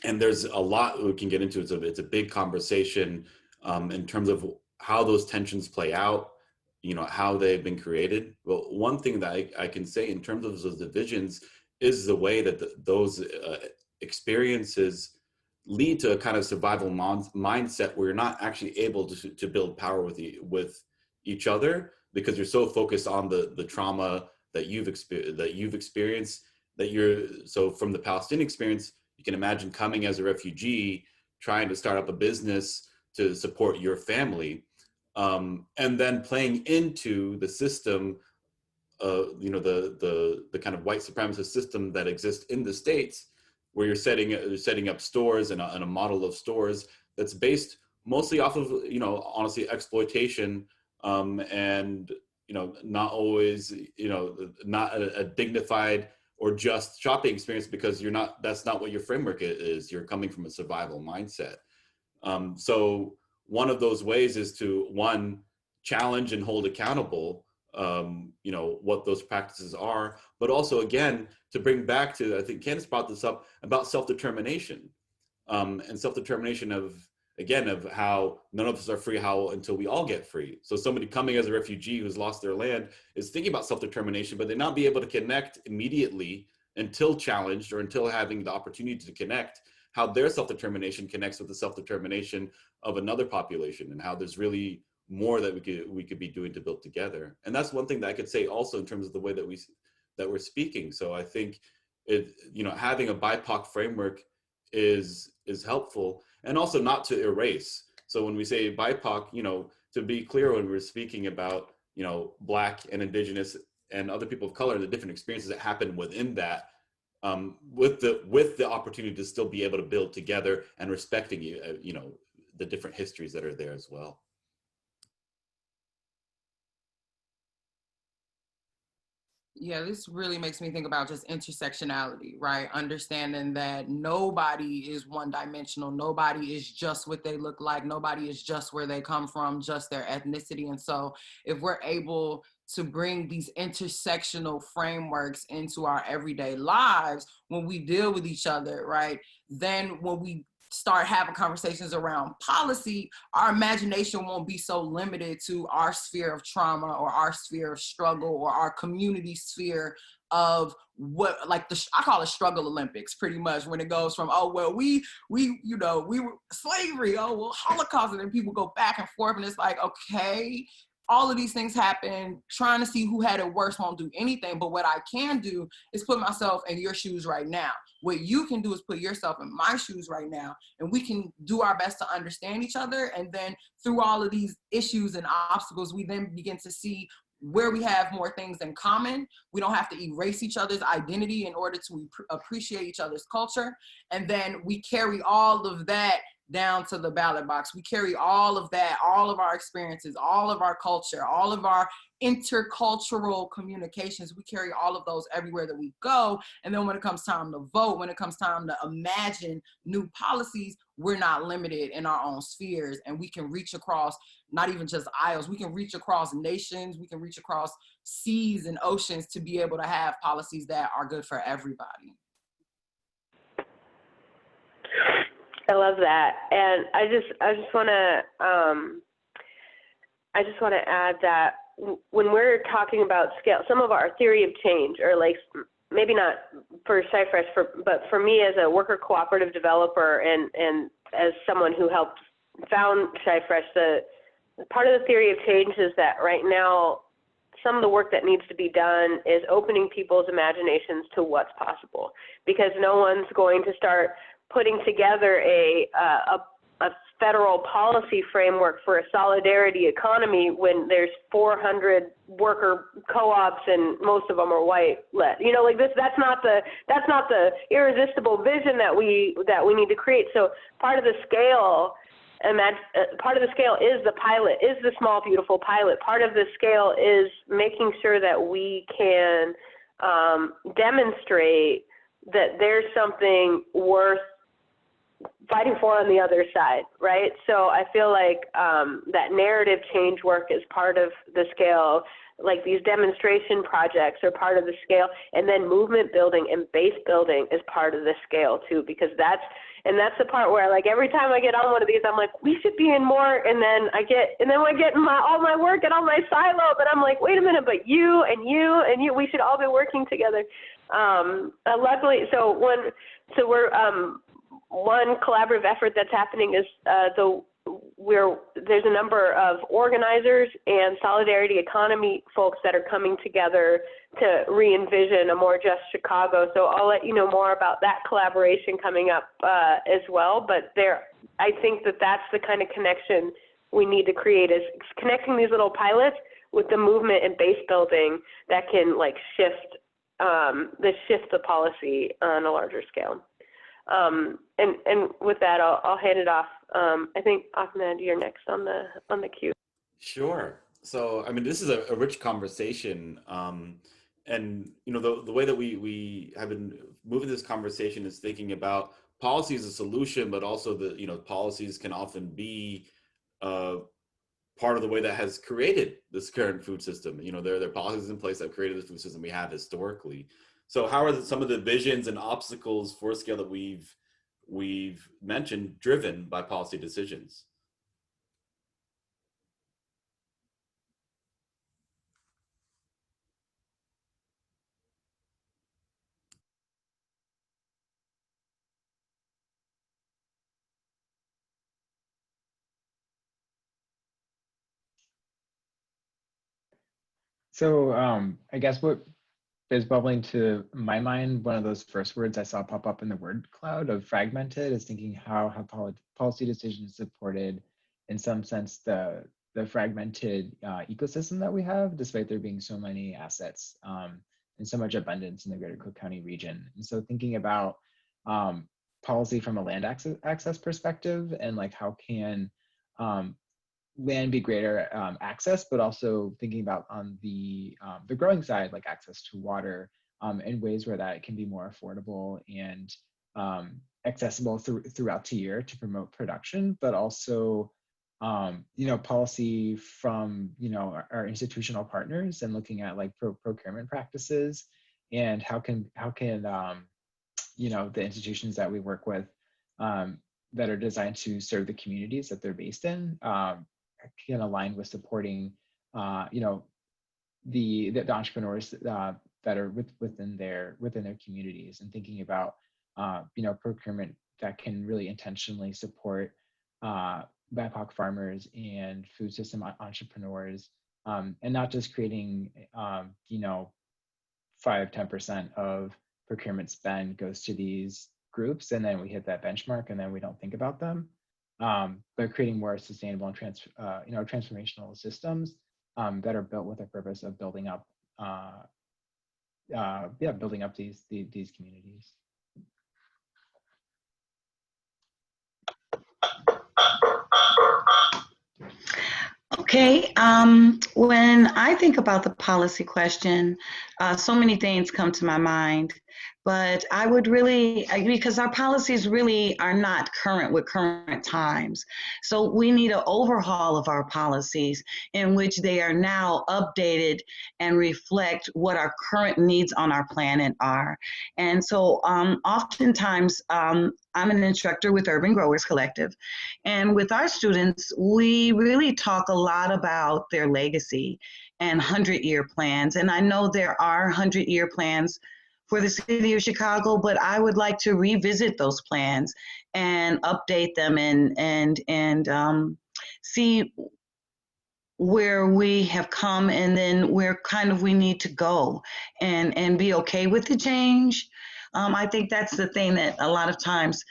And there's a lot we can get into. It's a big conversation in terms of how those tensions play out, how they've been created. Well, one thing that I can say in terms of those divisions is the way that those experiences lead to a kind of survival mindset where you're not actually able to build power with each other, because you're so focused on the trauma that you've experienced. So from the Palestinian experience, you can imagine coming as a refugee, trying to start up a business to support your family, and then playing into the system, the kind of white supremacist system that exists in the States, where you're setting up stores and a model of stores that's based mostly off of, honestly, exploitation, and not always, not a dignified or just shopping experience, because that's not what your framework is. You're coming from a survival mindset. So one of those ways is to, one, challenge and hold accountable, what those practices are, but also, again, to bring back to, I think Candace brought this up, about self-determination, and self-determination of how none of us are free until we all get free. So somebody coming as a refugee who's lost their land is thinking about self-determination, but they not be able to connect immediately until challenged or until having the opportunity to connect, how their self-determination connects with the self-determination of another population, and how there's really more that we could be doing to build together. And that's one thing that I could say also in terms of the way that we're speaking. So I think having a BIPOC framework is helpful, and also not to erase. So when we say BIPOC, to be clear, when we're speaking about, Black and Indigenous and other people of color, the different experiences that happen within that, with the opportunity to still be able to build together and respecting the different histories that are there as well. Yeah, this really makes me think about just intersectionality, right? Understanding that nobody is one dimensional. Nobody is just what they look like. Nobody is just where they come from, just their ethnicity. And so if we're able to bring these intersectional frameworks into our everyday lives when we deal with each other, right? Then when we start having conversations around policy, our imagination won't be so limited to our sphere of trauma or our sphere of struggle or our community sphere of what, like I call it struggle Olympics, pretty much, when it goes from, oh well, we we were slavery, oh well, Holocaust, and then people go back and forth, and it's like, okay, all of these things happen. Trying to see who had it worse won't do anything. But what I can do is put myself in your shoes right now. What you can do is put yourself in my shoes right now, and we can do our best to understand each other. And then through all of these issues and obstacles, we then begin to see where we have more things in common. We don't have to erase each other's identity in order to appreciate each other's culture. And then we carry all of that down to the ballot box. We carry all of that, all of our experiences, all of our culture, all of our intercultural communications. We carry all of those everywhere that we go. And then when it comes time to vote, when it comes time to imagine new policies, we're not limited in our own spheres, and we can reach across not even just aisles, we can reach across nations, we can reach across seas and oceans to be able to have policies that are good for everybody. I love that, and I just want to add that when we're talking about scale, some of our theory of change, or like maybe not for Cyfresh, but for me as a worker cooperative developer and as someone who helped found Cyfresh, the part of the theory of change is that right now some of the work that needs to be done is opening people's imaginations to what's possible, because no one's going to start putting together a federal policy framework for a solidarity economy when there's 400 worker co-ops and most of them are white led. You know, like this, that's not the irresistible vision that we need to create. So part of the scale is the pilot, is the small, beautiful pilot. Part of the scale is making sure that we can demonstrate that there's something worth fighting for on the other side, right? So I feel like that narrative change work is part of the scale. Like these demonstration projects are part of the scale, and then movement building and base building is part of the scale too, because that's the part where, like, every time I get on one of these, I'm like, we should be in more, and then when I get all my work and all my silo, but I'm like, wait a minute, but you and you and you, we should all be working together. Luckily, we're one collaborative effort that's happening is there's a number of organizers and solidarity economy folks that are coming together to re-envision a more just Chicago. So I'll let you know more about that collaboration coming up as well. But I think that's the kind of connection we need to create, is connecting these little pilots with the movement and base building that can shift the policy on a larger scale. And with that, I'll hand it off. I think Ahmed, you're next on the queue. Sure. So, I mean, this is a rich conversation. And, the way that we have been moving this conversation is thinking about policy as a solution, but also policies can often be part of the way that has created this current food system. There are policies in place that created the food system we have historically. So how are some of the visions and obstacles for scale that we've mentioned driven by policy decisions? So I guess what is bubbling to my mind, one of those first words I saw pop up in the word cloud of fragmented, is thinking how policy decisions supported, in some sense, the fragmented ecosystem that we have, despite there being so many assets and so much abundance in the greater Cook County region. And so thinking about policy from a land access perspective, and how can land be greater access, but also thinking about on the growing side, like access to water in ways where that can be more affordable and accessible throughout the year to promote production, but also policy from our institutional partners and looking at like procurement practices and how can the institutions that we work with that are designed to serve the communities that they're based in can align with supporting the entrepreneurs that are within their communities, and thinking about procurement that can really intentionally support BIPOC farmers and food system entrepreneurs, and not just creating 5-10% of procurement spend goes to these groups and then we hit that benchmark and then we don't think about them, but creating more sustainable and transformational systems that are built with a purpose of building up these communities. Okay, when I think about the policy question, so many things come to my mind, but I would really, because our policies really are not current with current times. So we need an overhaul of our policies in which they are now updated and reflect what our current needs on our planet are. And so oftentimes, I'm an instructor with Urban Growers Collective. And with our students, we really talk a lot about their legacy and 100-year plans. And I know there are 100-year plans for the city of Chicago, but I would like to revisit those plans and update them and see where we have come and then where kind of we need to go and be okay with the change. I think that's the thing that a lot of times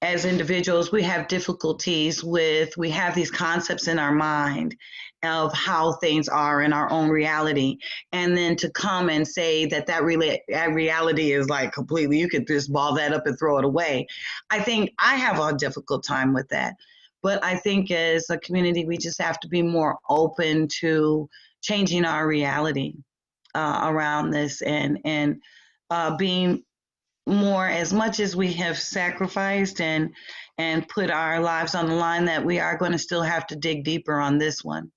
as individuals, we have difficulties with, we have these concepts in our mind of how things are in our own reality. And then to come and say that reality is like completely, you could just ball that up and throw it away. I think I have a difficult time with that. But I think as a community, we just have to be more open to changing our reality around this and being more, as much as we have sacrificed and put our lives on the line, that we are going to still have to dig deeper on this one.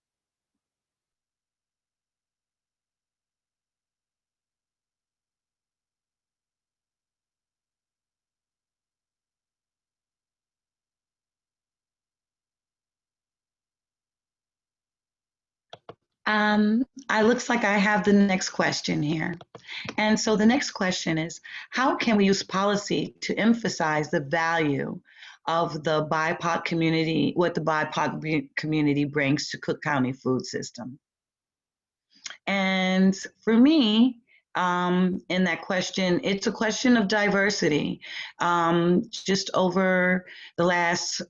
It looks like I have the next question here. And so the next question is, how can we use policy to emphasize the value of the BIPOC community, what the BIPOC community brings to Cook County food system? And for me, in that question, it's a question of diversity. Just over the last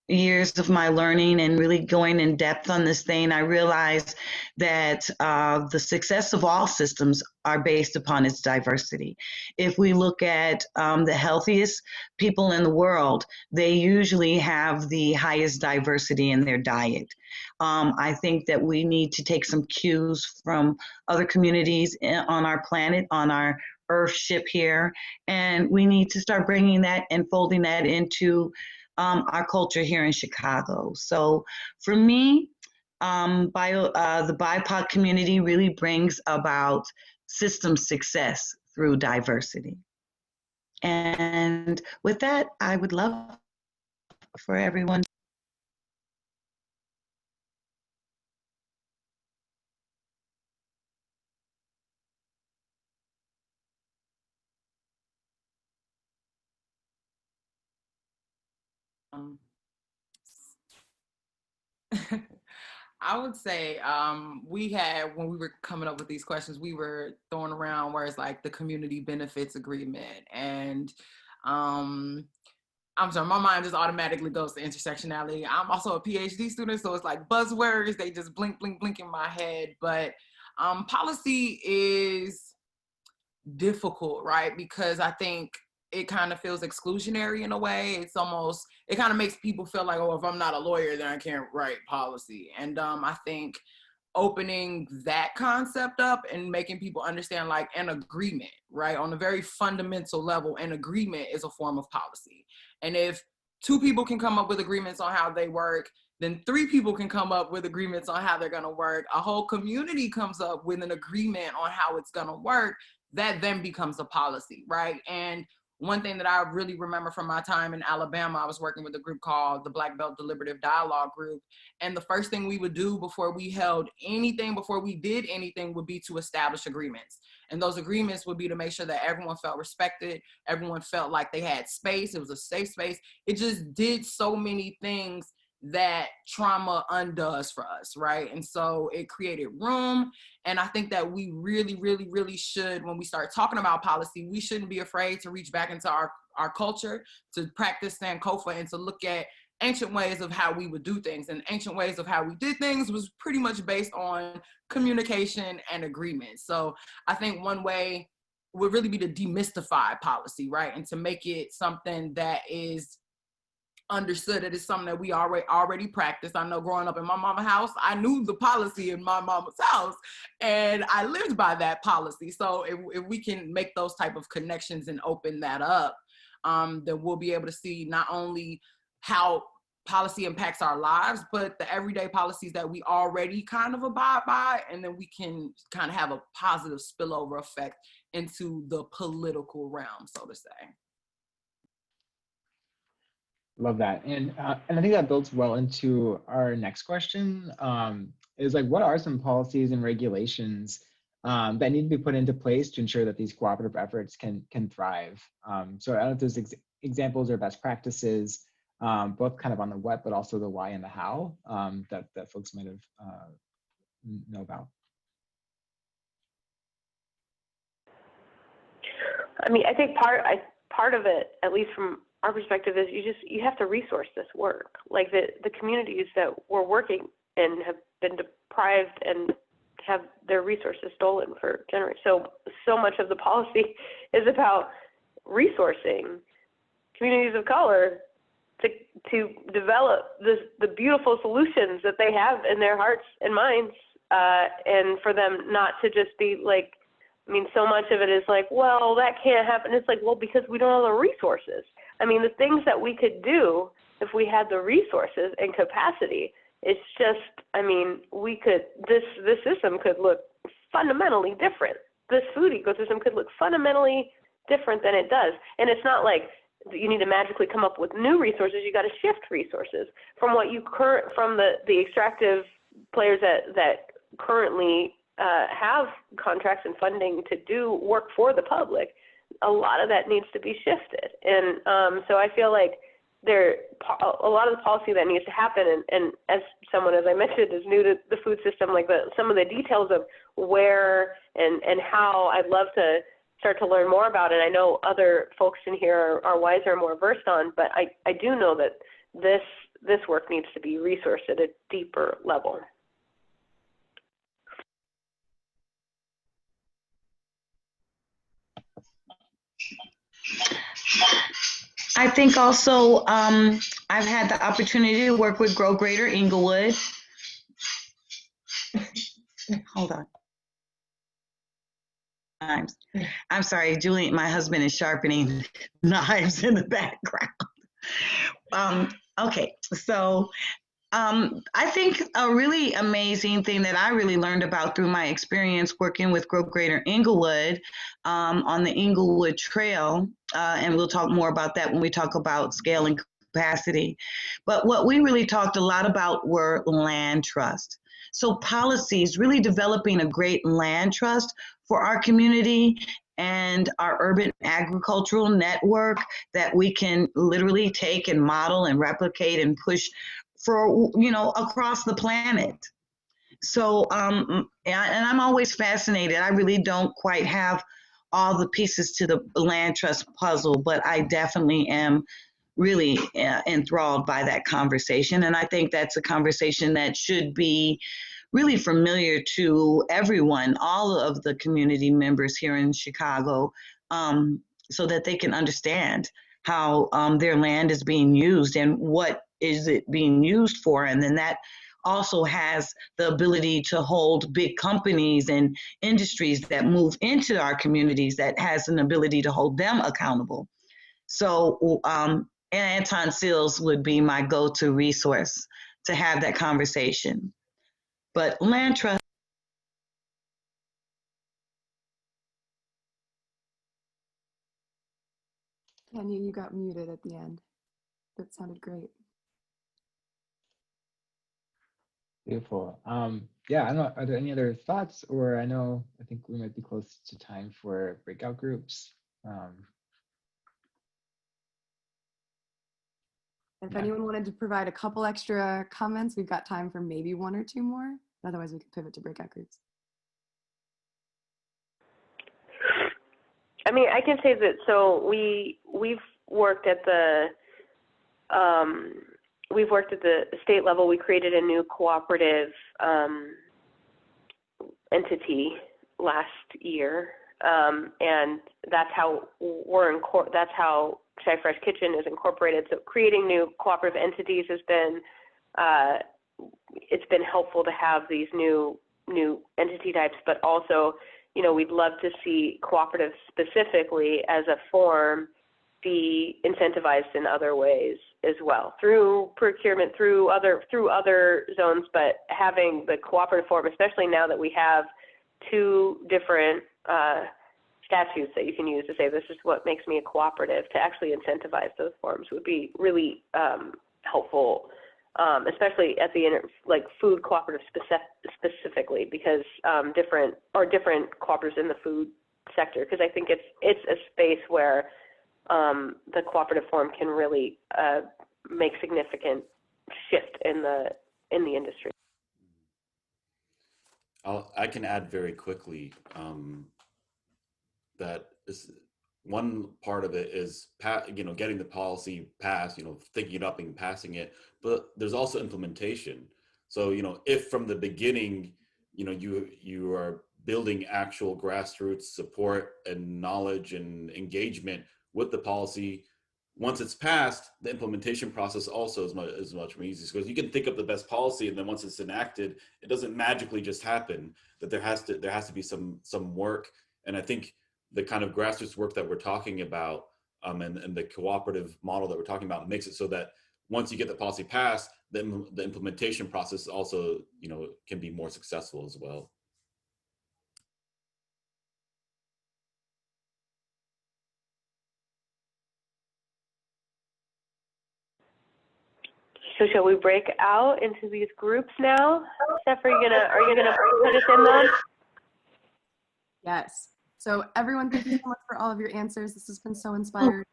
years of my learning and really going in depth on this thing, I realized that the success of all systems are based upon its diversity. If we look at the healthiest people in the world, they usually have the highest diversity in their diet. I think that we need to take some cues from other communities on our planet, on our Earth ship here, and we need to start bringing that and folding that into our culture here in Chicago. So for me, the BIPOC community really brings about system success through diversity. And with that, I would love for everyone. I would say we had, when we were coming up with these questions, we were throwing around words like the community benefits agreement. And I'm sorry, my mind just automatically goes to intersectionality. I'm also a PhD student, so it's like buzzwords, they just blink, blink, blink in my head. But policy is difficult, right? Because I think it kind of feels exclusionary in a way. It kind of makes people feel like, oh, if I'm not a lawyer, then I can't write policy. And I think opening that concept up and making people understand like an agreement, right? On a very fundamental level, an agreement is a form of policy. And if two people can come up with agreements on how they work, then three people can come up with agreements on how they're going to work. A whole community comes up with an agreement on how it's going to work. That then becomes a policy, right? And one thing that I really remember from my time in Alabama, I was working with a group called the Black Belt Deliberative Dialogue Group. And the first thing we would do before we did anything would be to establish agreements. And those agreements would be to make sure that everyone felt respected, everyone felt like they had space, it was a safe space. It just did so many things that trauma undoes for us, right? And so it created room. And I think that we really, really, really should, when we start talking about policy, we shouldn't be afraid to reach back into our culture, to practice Sankofa, and to look at ancient ways of how we would do things. And ancient ways of how we did things was pretty much based on communication and agreement. So I think one way would really be to demystify policy, right? And to make it something that is understood, that it's something that we already practice. I know growing up in my mama's house, I knew the policy in my mama's house and I lived by that policy. So if we can make those type of connections and open that up, then we'll be able to see not only how policy impacts our lives, but the everyday policies that we already kind of abide by, and then we can kind of have a positive spillover effect into the political realm, so to say. Love that. And I think that builds well into our next question, is like, what are some policies and regulations that need to be put into place to ensure that these cooperative efforts can thrive? So I don't know if there's examples or best practices, both kind of on the what, but also the why and the how, that folks might have know about. I mean, I think part of it, at least from our perspective, is you have to resource this work. Like the communities that we're working in have been deprived and have their resources stolen for generations. So much of the policy is about resourcing communities of color to develop the beautiful solutions that they have in their hearts and minds, and for them not to just be like, I mean, so much of it is like, well, that can't happen. It's like, well, because we don't have the resources. I mean, the things that we could do if we had the resources and capacity, it's just, I mean, this system could look fundamentally different. This food ecosystem could look fundamentally different than it does. And it's not like you need to magically come up with new resources. You got to shift resources from from the extractive players that currently have contracts and funding to do work for the public. A lot of that needs to be shifted. And so I feel like a lot of the policy that needs to happen, and as someone, as I mentioned, is new to the food system, like some of the details of where and how, I'd love to start to learn more about it. I know other folks in here are wiser and more versed on, but I do know that this work needs to be resourced at a deeper level. I think also I've had the opportunity to work with Grow Greater Inglewood. Hold on. I'm sorry, Julie, my husband is sharpening knives in the background. Okay, so I think a really amazing thing that I really learned about through my experience working with Grow Greater Inglewood on the Inglewood Trail, and we'll talk more about that when we talk about scale and capacity. But what we really talked a lot about were land trust. So policies, really developing a great land trust for our community and our urban agricultural network that we can literally take and model and replicate and push for, across the planet. So, and I'm always fascinated. I really don't quite have all the pieces to the land trust puzzle, but I definitely am really enthralled by that conversation. And I think that's a conversation that should be really familiar to everyone, all of the community members here in Chicago, so that they can understand how their land is being used and what is it being used for. And then that also has the ability to hold big companies and industries that move into our communities, that has an ability to hold them accountable. So Anton Seals would be my go-to resource to have that conversation. But land trust. Kenya, you got muted at the end. That sounded great. Beautiful. Yeah, I don't know, are there any other thoughts? Or I think we might be close to time for breakout groups. If Yeah. anyone wanted to provide a couple extra comments, we've got time for maybe one or two more. Otherwise, we could pivot to breakout groups. I mean, I can say that. So we've worked at the state level. We created a new cooperative entity last year, and that's how that's how Chai Fresh Kitchen is incorporated. So creating new cooperative entities has been it's been helpful to have these new entity types, but also, you know, we'd love to see cooperatives specifically as a form be incentivized in other ways as well, through procurement, through other zones, but having the cooperative form, especially now that we have two different statutes that you can use to say this is what makes me a cooperative, to actually incentivize those forms would be really helpful, especially at the like food cooperative specifically, because different cooperatives in the food sector, because I think it's a space where the cooperative form can really make significant shift in the industry. I can add very quickly that one part of it is getting the policy passed, thinking it up and passing it, but there's also implementation. So if from the beginning you are building actual grassroots support and knowledge and engagement with the policy, once it's passed, the implementation process also is much more easy, because you can think up the best policy, and then once it's enacted, it doesn't magically just happen. That there has to be some work. And I think the kind of grassroots work that we're talking about, and the cooperative model that we're talking about, makes it so that once you get the policy passed, the implementation process also can be more successful as well. So shall we break out into these groups now? Steph, are you gonna put us in those? Yes. So everyone, thank you so much for all of your answers. This has been so inspiring.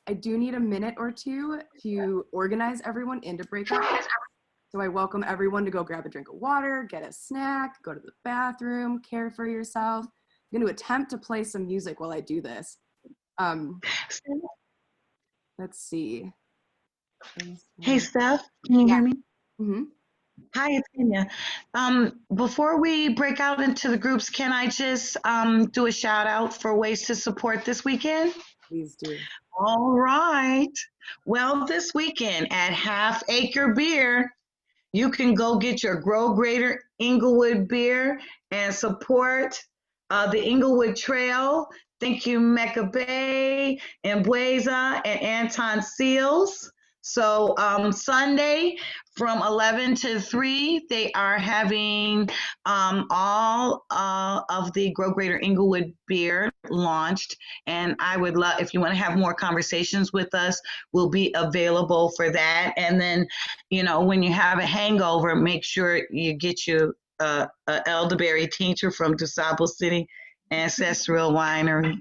I do need a minute or two to organize everyone into breakouts. So I welcome everyone to go grab a drink of water, get a snack, go to the bathroom, care for yourself. I'm going to attempt to play some music while I do this. Let's see. Hey, Steph, can you hear me? Mm-hmm. Hi, it's Kenya. Before we break out into the groups, can I just do a shout out for ways to support this weekend? Please do. All right. Well, this weekend at Half Acre Beer, you can go get your Grow Greater Inglewood beer and support the Inglewood Trail. Thank you, Mecca Bay, Embueza, and Anton Seals. So Sunday from 11 to 3, they are having all of the Grow Greater Inglewood beer launched. And I would love, if you want to have more conversations with us, we'll be available for that. And then, when you have a hangover, make sure you get you a elderberry tincture from DuSable City Ancestral Winery.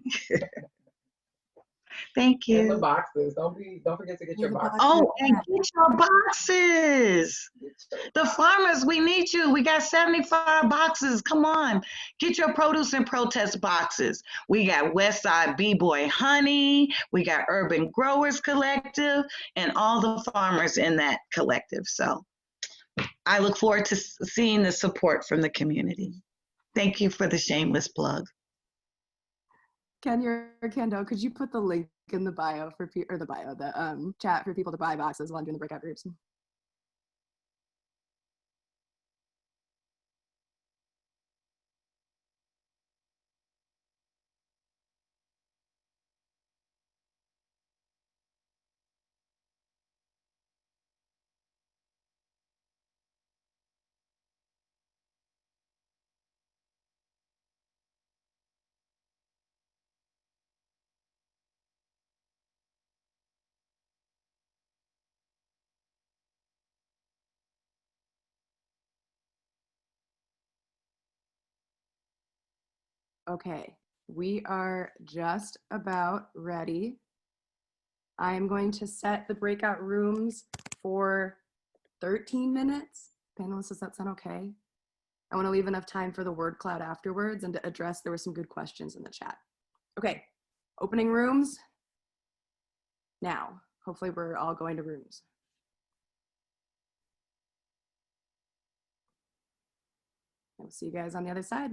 Thank you. And the boxes. Don't forget to get your boxes. Oh, and get your boxes. The farmers, we need you. We got 75 boxes. Come on. Get your produce and protest boxes. We got Westside B-Boy Honey. We got Urban Growers Collective and all the farmers in that collective. So I look forward to seeing the support from the community. Thank you for the shameless plug. Kenya or Kendo, could you put the link in the bio for the chat for people to buy boxes while I'm doing the breakout groups? Okay, we are just about ready. I'm going to set the breakout rooms for 13 minutes. Panelists, does that sound okay? I want to leave enough time for the word cloud afterwards and to address, there were some good questions in the chat. Okay, opening rooms now. Hopefully we're all going to rooms. We'll see you guys on the other side.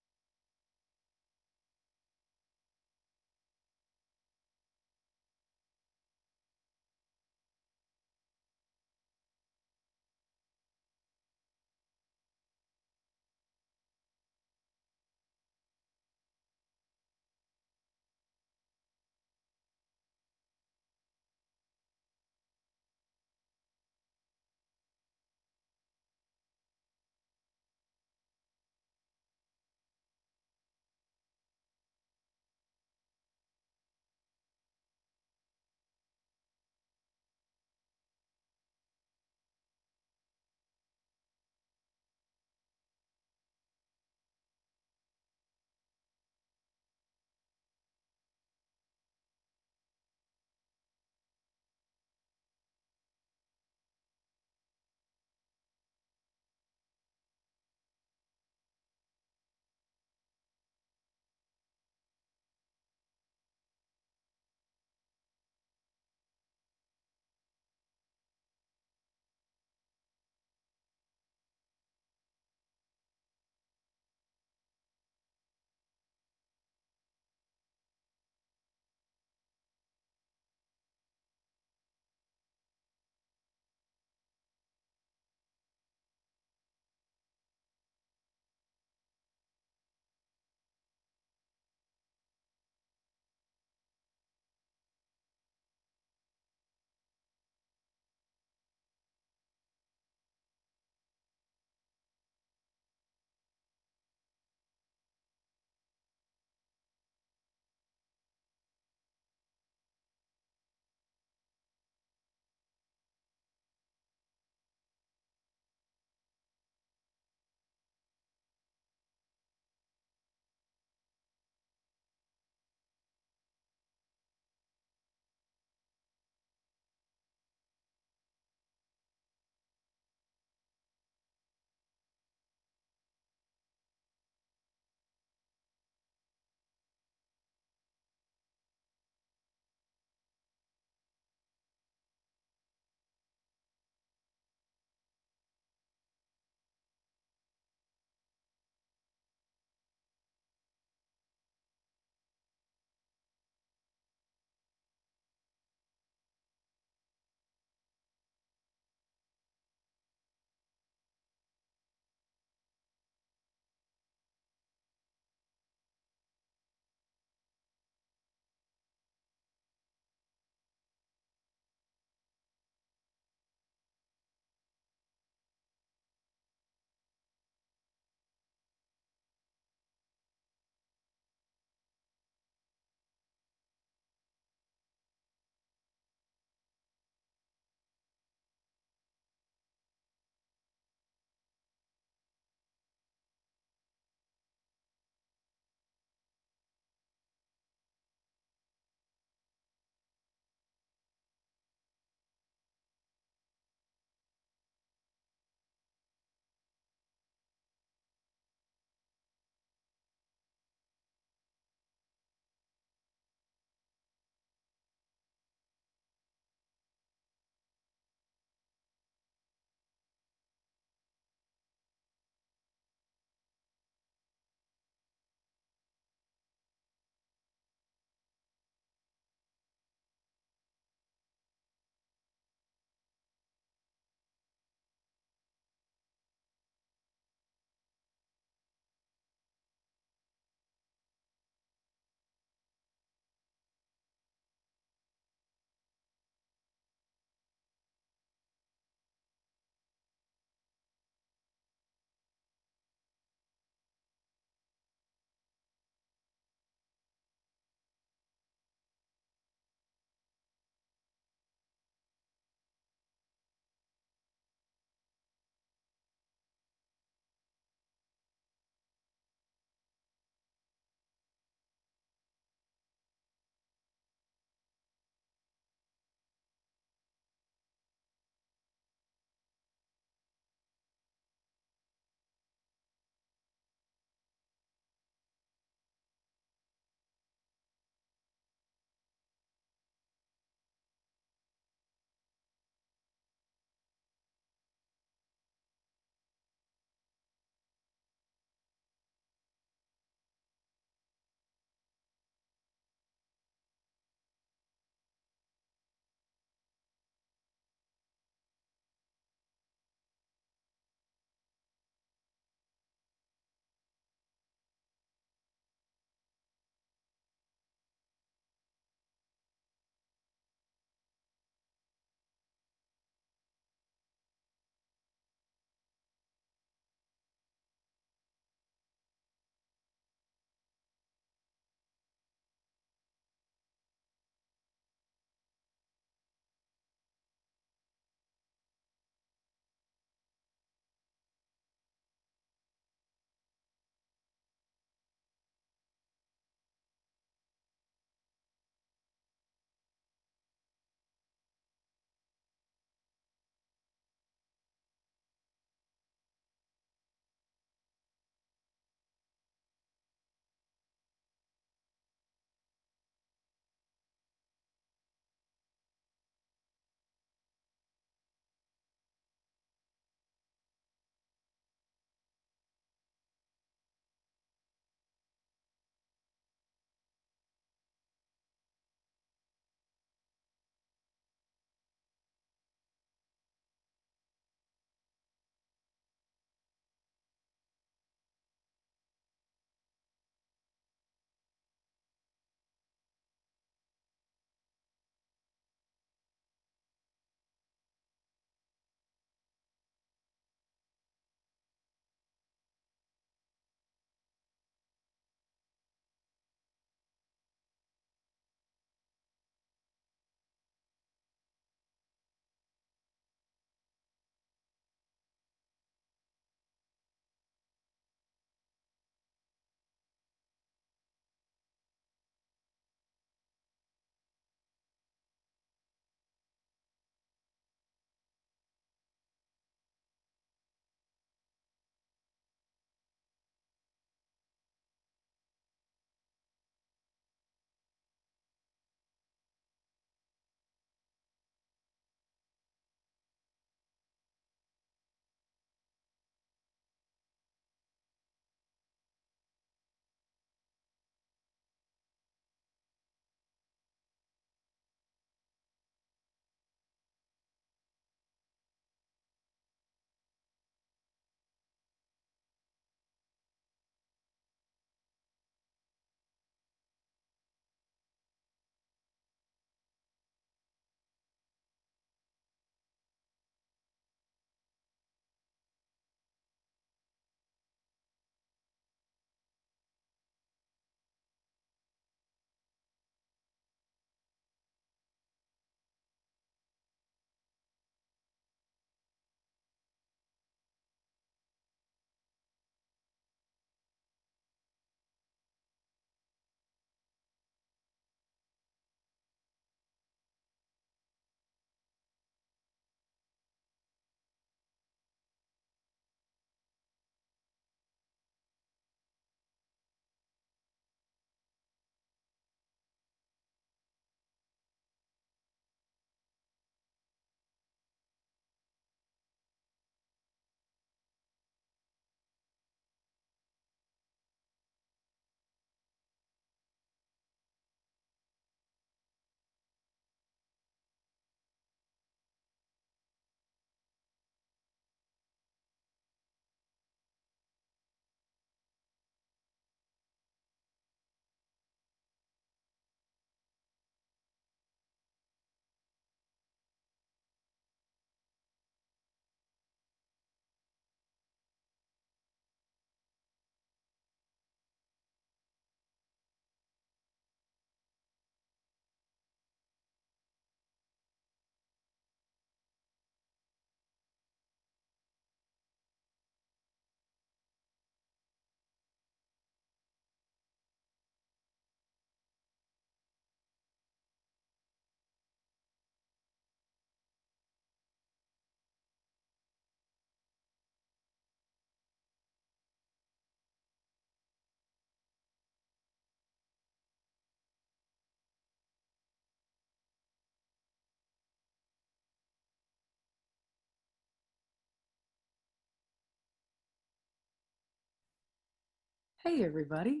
Hey everybody.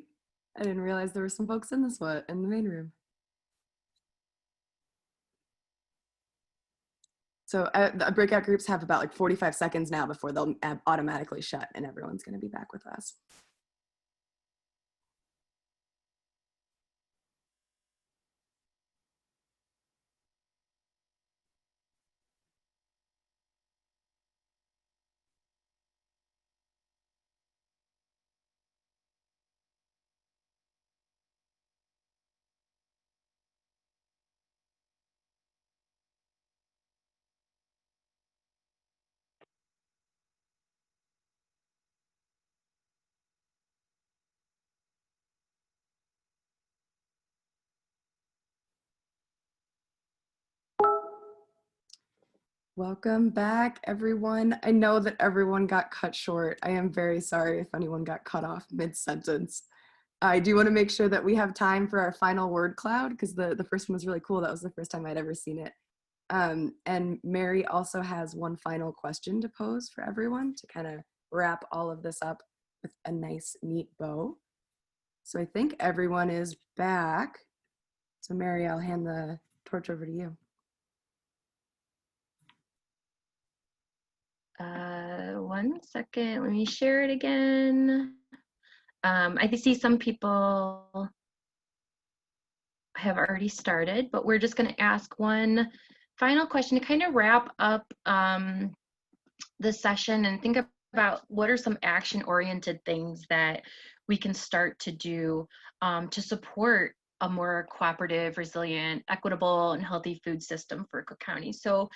I didn't realize there were some folks in the main room. So the breakout groups have about like 45 seconds now before they'll automatically shut, and everyone's going to be back with us. Welcome back, everyone. I know that everyone got cut short. I am very sorry if anyone got cut off mid-sentence. I do want to make sure that we have time for our final word cloud, because the first one was really cool. That was the first time I'd ever seen it. And Mary also has one final question to pose for everyone to kind of wrap all of this up with a nice, neat bow. So I think everyone is back. So Mary, I'll hand the torch over to you. One second, let me share it again. I see some people have already started, but we're just going to ask one final question to kind of wrap up the session and think about what are some action-oriented things that we can start to do to support a more cooperative, resilient, equitable, and healthy food system for Cook County. So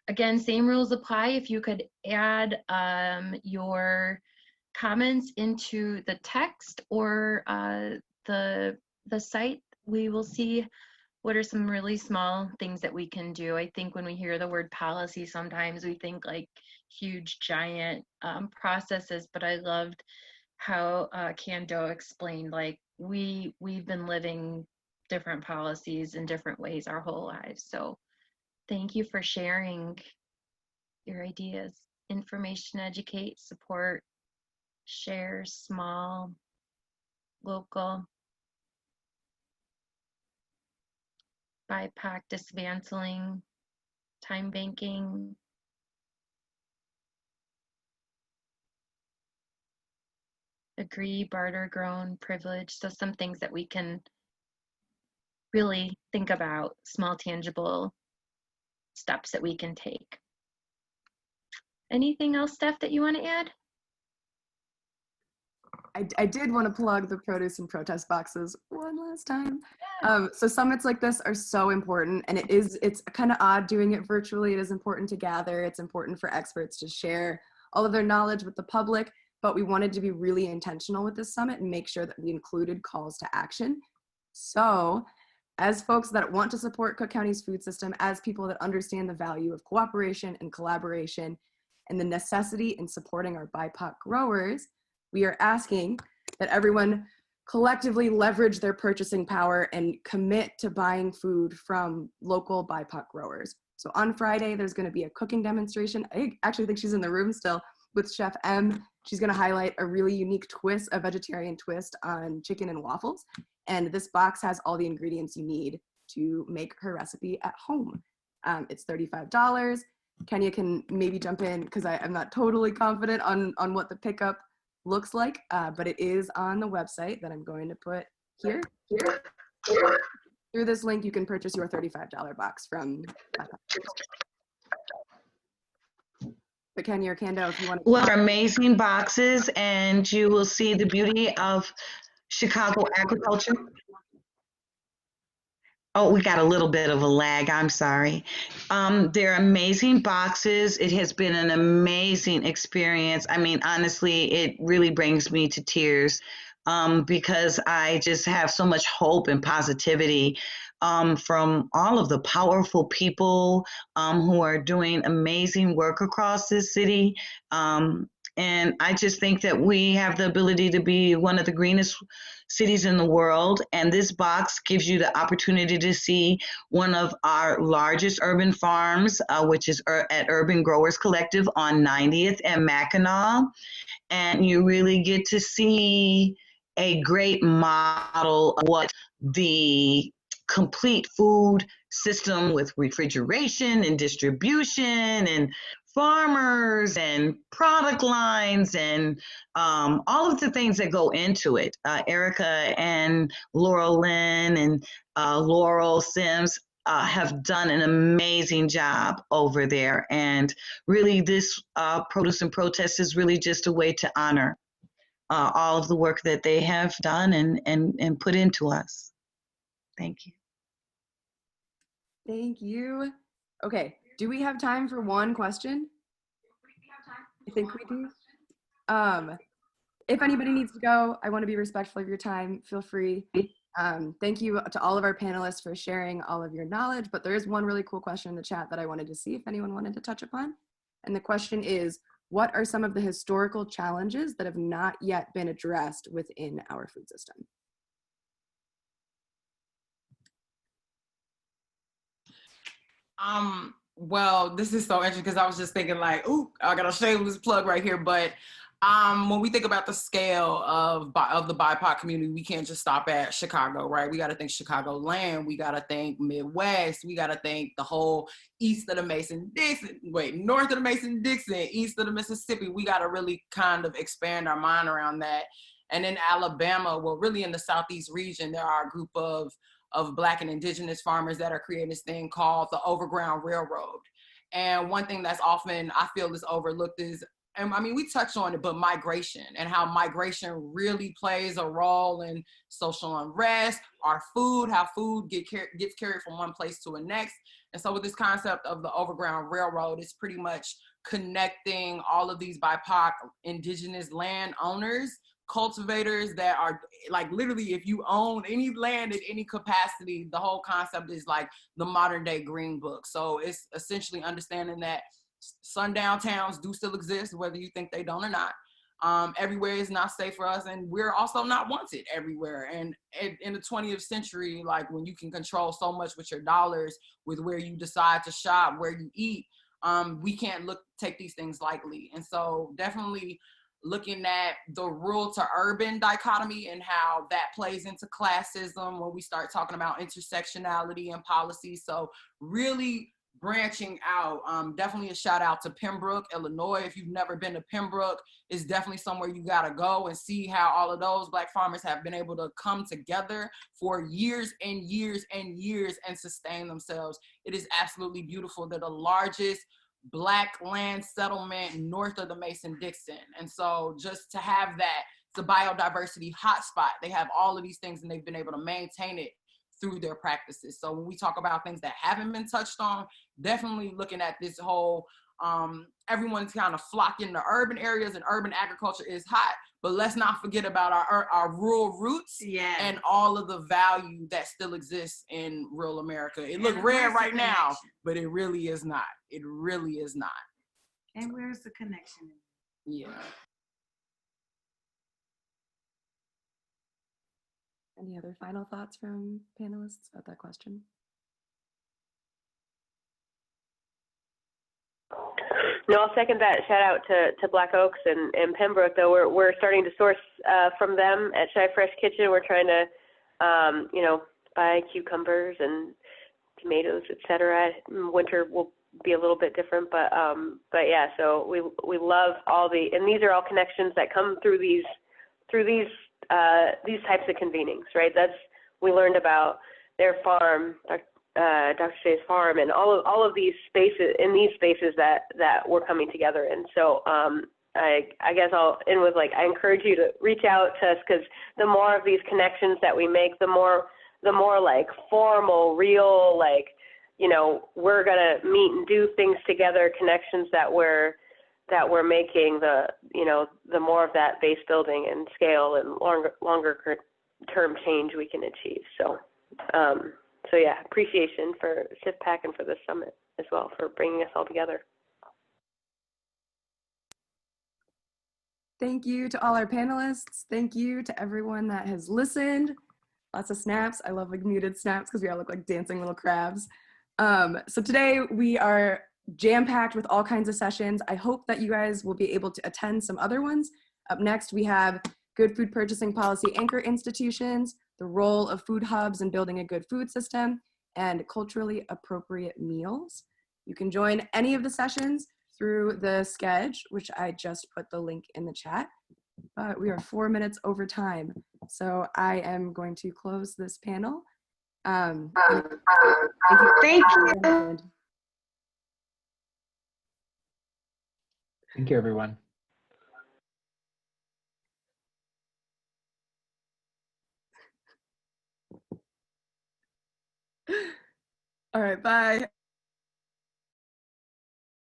again, same rules apply. If you could add your comments into the text or the site, we will see what are some really small things that we can do. I think when we hear the word policy, sometimes we think like huge, giant processes, but I loved how Kando explained, like we've been living different policies in different ways our whole lives. So thank you for sharing your ideas. Information, educate, support, share, small, local, BIPOC, dismantling, time banking, agree, barter, grown, privilege. So some things that we can really think about, small tangible steps that we can take. Anything else, Steph, that you want to add? I did want to plug the produce and protest boxes one last time. So summits like this are so important, and it's kind of odd doing it virtually. It is important to gather. It's important for experts to share all of their knowledge with the public, but we wanted to be really intentional with this summit and make sure that we included calls to action. So as folks that want to support Cook County's food system, as people that understand the value of cooperation and collaboration and the necessity in supporting our BIPOC growers, we are asking that everyone collectively leverage their purchasing power and commit to buying food from local BIPOC growers. So on Friday, there's going to be a cooking demonstration. I actually think she's in the room still with Chef M. She's going to highlight a really unique twist, a vegetarian twist on chicken and waffles. And this box has all the ingredients you need to make her recipe at home. It's $35. Kenya can maybe jump in because I'm not totally confident on what the pickup looks like, but it is on the website that I'm going to put here. Through this link, you can purchase your $35 box from. But Kenya or Kando, if you want to. Well, they're amazing boxes, and you will see the beauty of Chicago agriculture. Oh, we got a little bit of a lag. I'm sorry. They're amazing boxes. It has been an amazing experience. I mean, honestly, it really brings me to tears because I just have so much hope and positivity from all of the powerful people who are doing amazing work across this city. And I just think that we have the ability to be one of the greenest cities in the world. And this box gives you the opportunity to see one of our largest urban farms, which is at Urban Growers Collective on 90th and Mackinac. And you really get to see a great model of what the complete food system with refrigeration and distribution and farmers and product lines and all of the things that go into it. Erica and Laurel Lynn and Laurel Sims have done an amazing job over there. And really this Produce and Protest is really just a way to honor all of the work that they have done and put into us. Thank you. Thank you. Okay, do we have time for one question? I think we do. If anybody needs to go, I want to be respectful of your time. Feel free. Thank you to all of our panelists for sharing all of your knowledge, but there is one really cool question in the chat that I wanted to see if anyone wanted to touch upon. And the question is, what are some of the historical challenges that have not yet been addressed within our food system? Well, this is so interesting because I was just thinking like, ooh, I got a shameless plug right here. But when we think about the scale of the BIPOC community, we can't just stop at Chicago, right? We got to think Chicagoland. We got to think Midwest. We got to think the whole east of the Mason-Dixon, north of the Mason-Dixon, east of the Mississippi. We got to really kind of expand our mind around that. And in Alabama, well, really in the Southeast region, there are a group of Black and Indigenous farmers that are creating this thing called the Overground Railroad. And one thing that's often, I feel, is overlooked is, and I mean, we touch on it, but migration and how migration really plays a role in social unrest, our food, how food gets carried from one place to the next. And so with this concept of the Overground Railroad, it's pretty much connecting all of these BIPOC Indigenous landowners, cultivators that are like, literally, if you own any land in any capacity, the whole concept is like the modern day green book. So it's essentially understanding that sundown towns do still exist, whether you think they don't or not. Everywhere is not safe for us, and we're also not wanted everywhere. And in the 20th century, like when you can control so much with your dollars, with where you decide to shop, where you eat, we can't take these things lightly. And so definitely looking at the rural to urban dichotomy and how that plays into classism when we start talking about intersectionality and policy. So really branching out, definitely a shout out to Pembroke, Illinois. If you've never been to Pembroke, it's definitely somewhere you gotta go and see how all of those Black farmers have been able to come together for years and years and years and sustain themselves. It is absolutely beautiful. They're the largest Black land settlement north of the Mason-Dixon. And so just to have that, it's a biodiversity hotspot. They have all of these things and they've been able to maintain it through their practices. So when we talk about things that haven't been touched on, definitely looking at this whole, everyone's kind of flocking to urban areas and urban agriculture is hot, but let's not forget about our rural roots and all of the value that still exists in rural America. It looks red right now, but it really is not. It really is not. And where's the connection? Yeah. Any other final thoughts from panelists about that question? No, I'll second that. Shout out to Black Oaks and Pembroke, though. We're starting to source from them at Shy Fresh Kitchen. We're trying to, buy cucumbers and tomatoes, etc. Winter will be a little bit different, but yeah. So we love all and these are all connections that come through these types of convenings, right? We learned about their farm, Dr. Shay's farm, and all of these spaces, in these spaces that we're coming together in. So I guess I'll end with, like, I encourage you to reach out to us, because the more of these connections that we make, the more like formal, real, like, we're gonna meet and do things together, connections that we're making, the more of that base building and scale and longer term change we can achieve. So yeah, appreciation for CIFPAC and for this summit as well, for bringing us all together. Thank you to all our panelists. Thank you to everyone that has listened. Lots of snaps. I love like muted snaps because we all look like dancing little crabs. So today we are jam-packed with all kinds of sessions. I hope that you guys will be able to attend some other ones. Up next, we have good food purchasing policy anchor institutions, the role of food hubs in building a good food system, and culturally appropriate meals. You can join any of the sessions through the Schedule, which I just put the link in the chat. But we are 4 minutes over time, so I am going to close this panel. Thank you. Thank you. Thank you, everyone. All right, bye.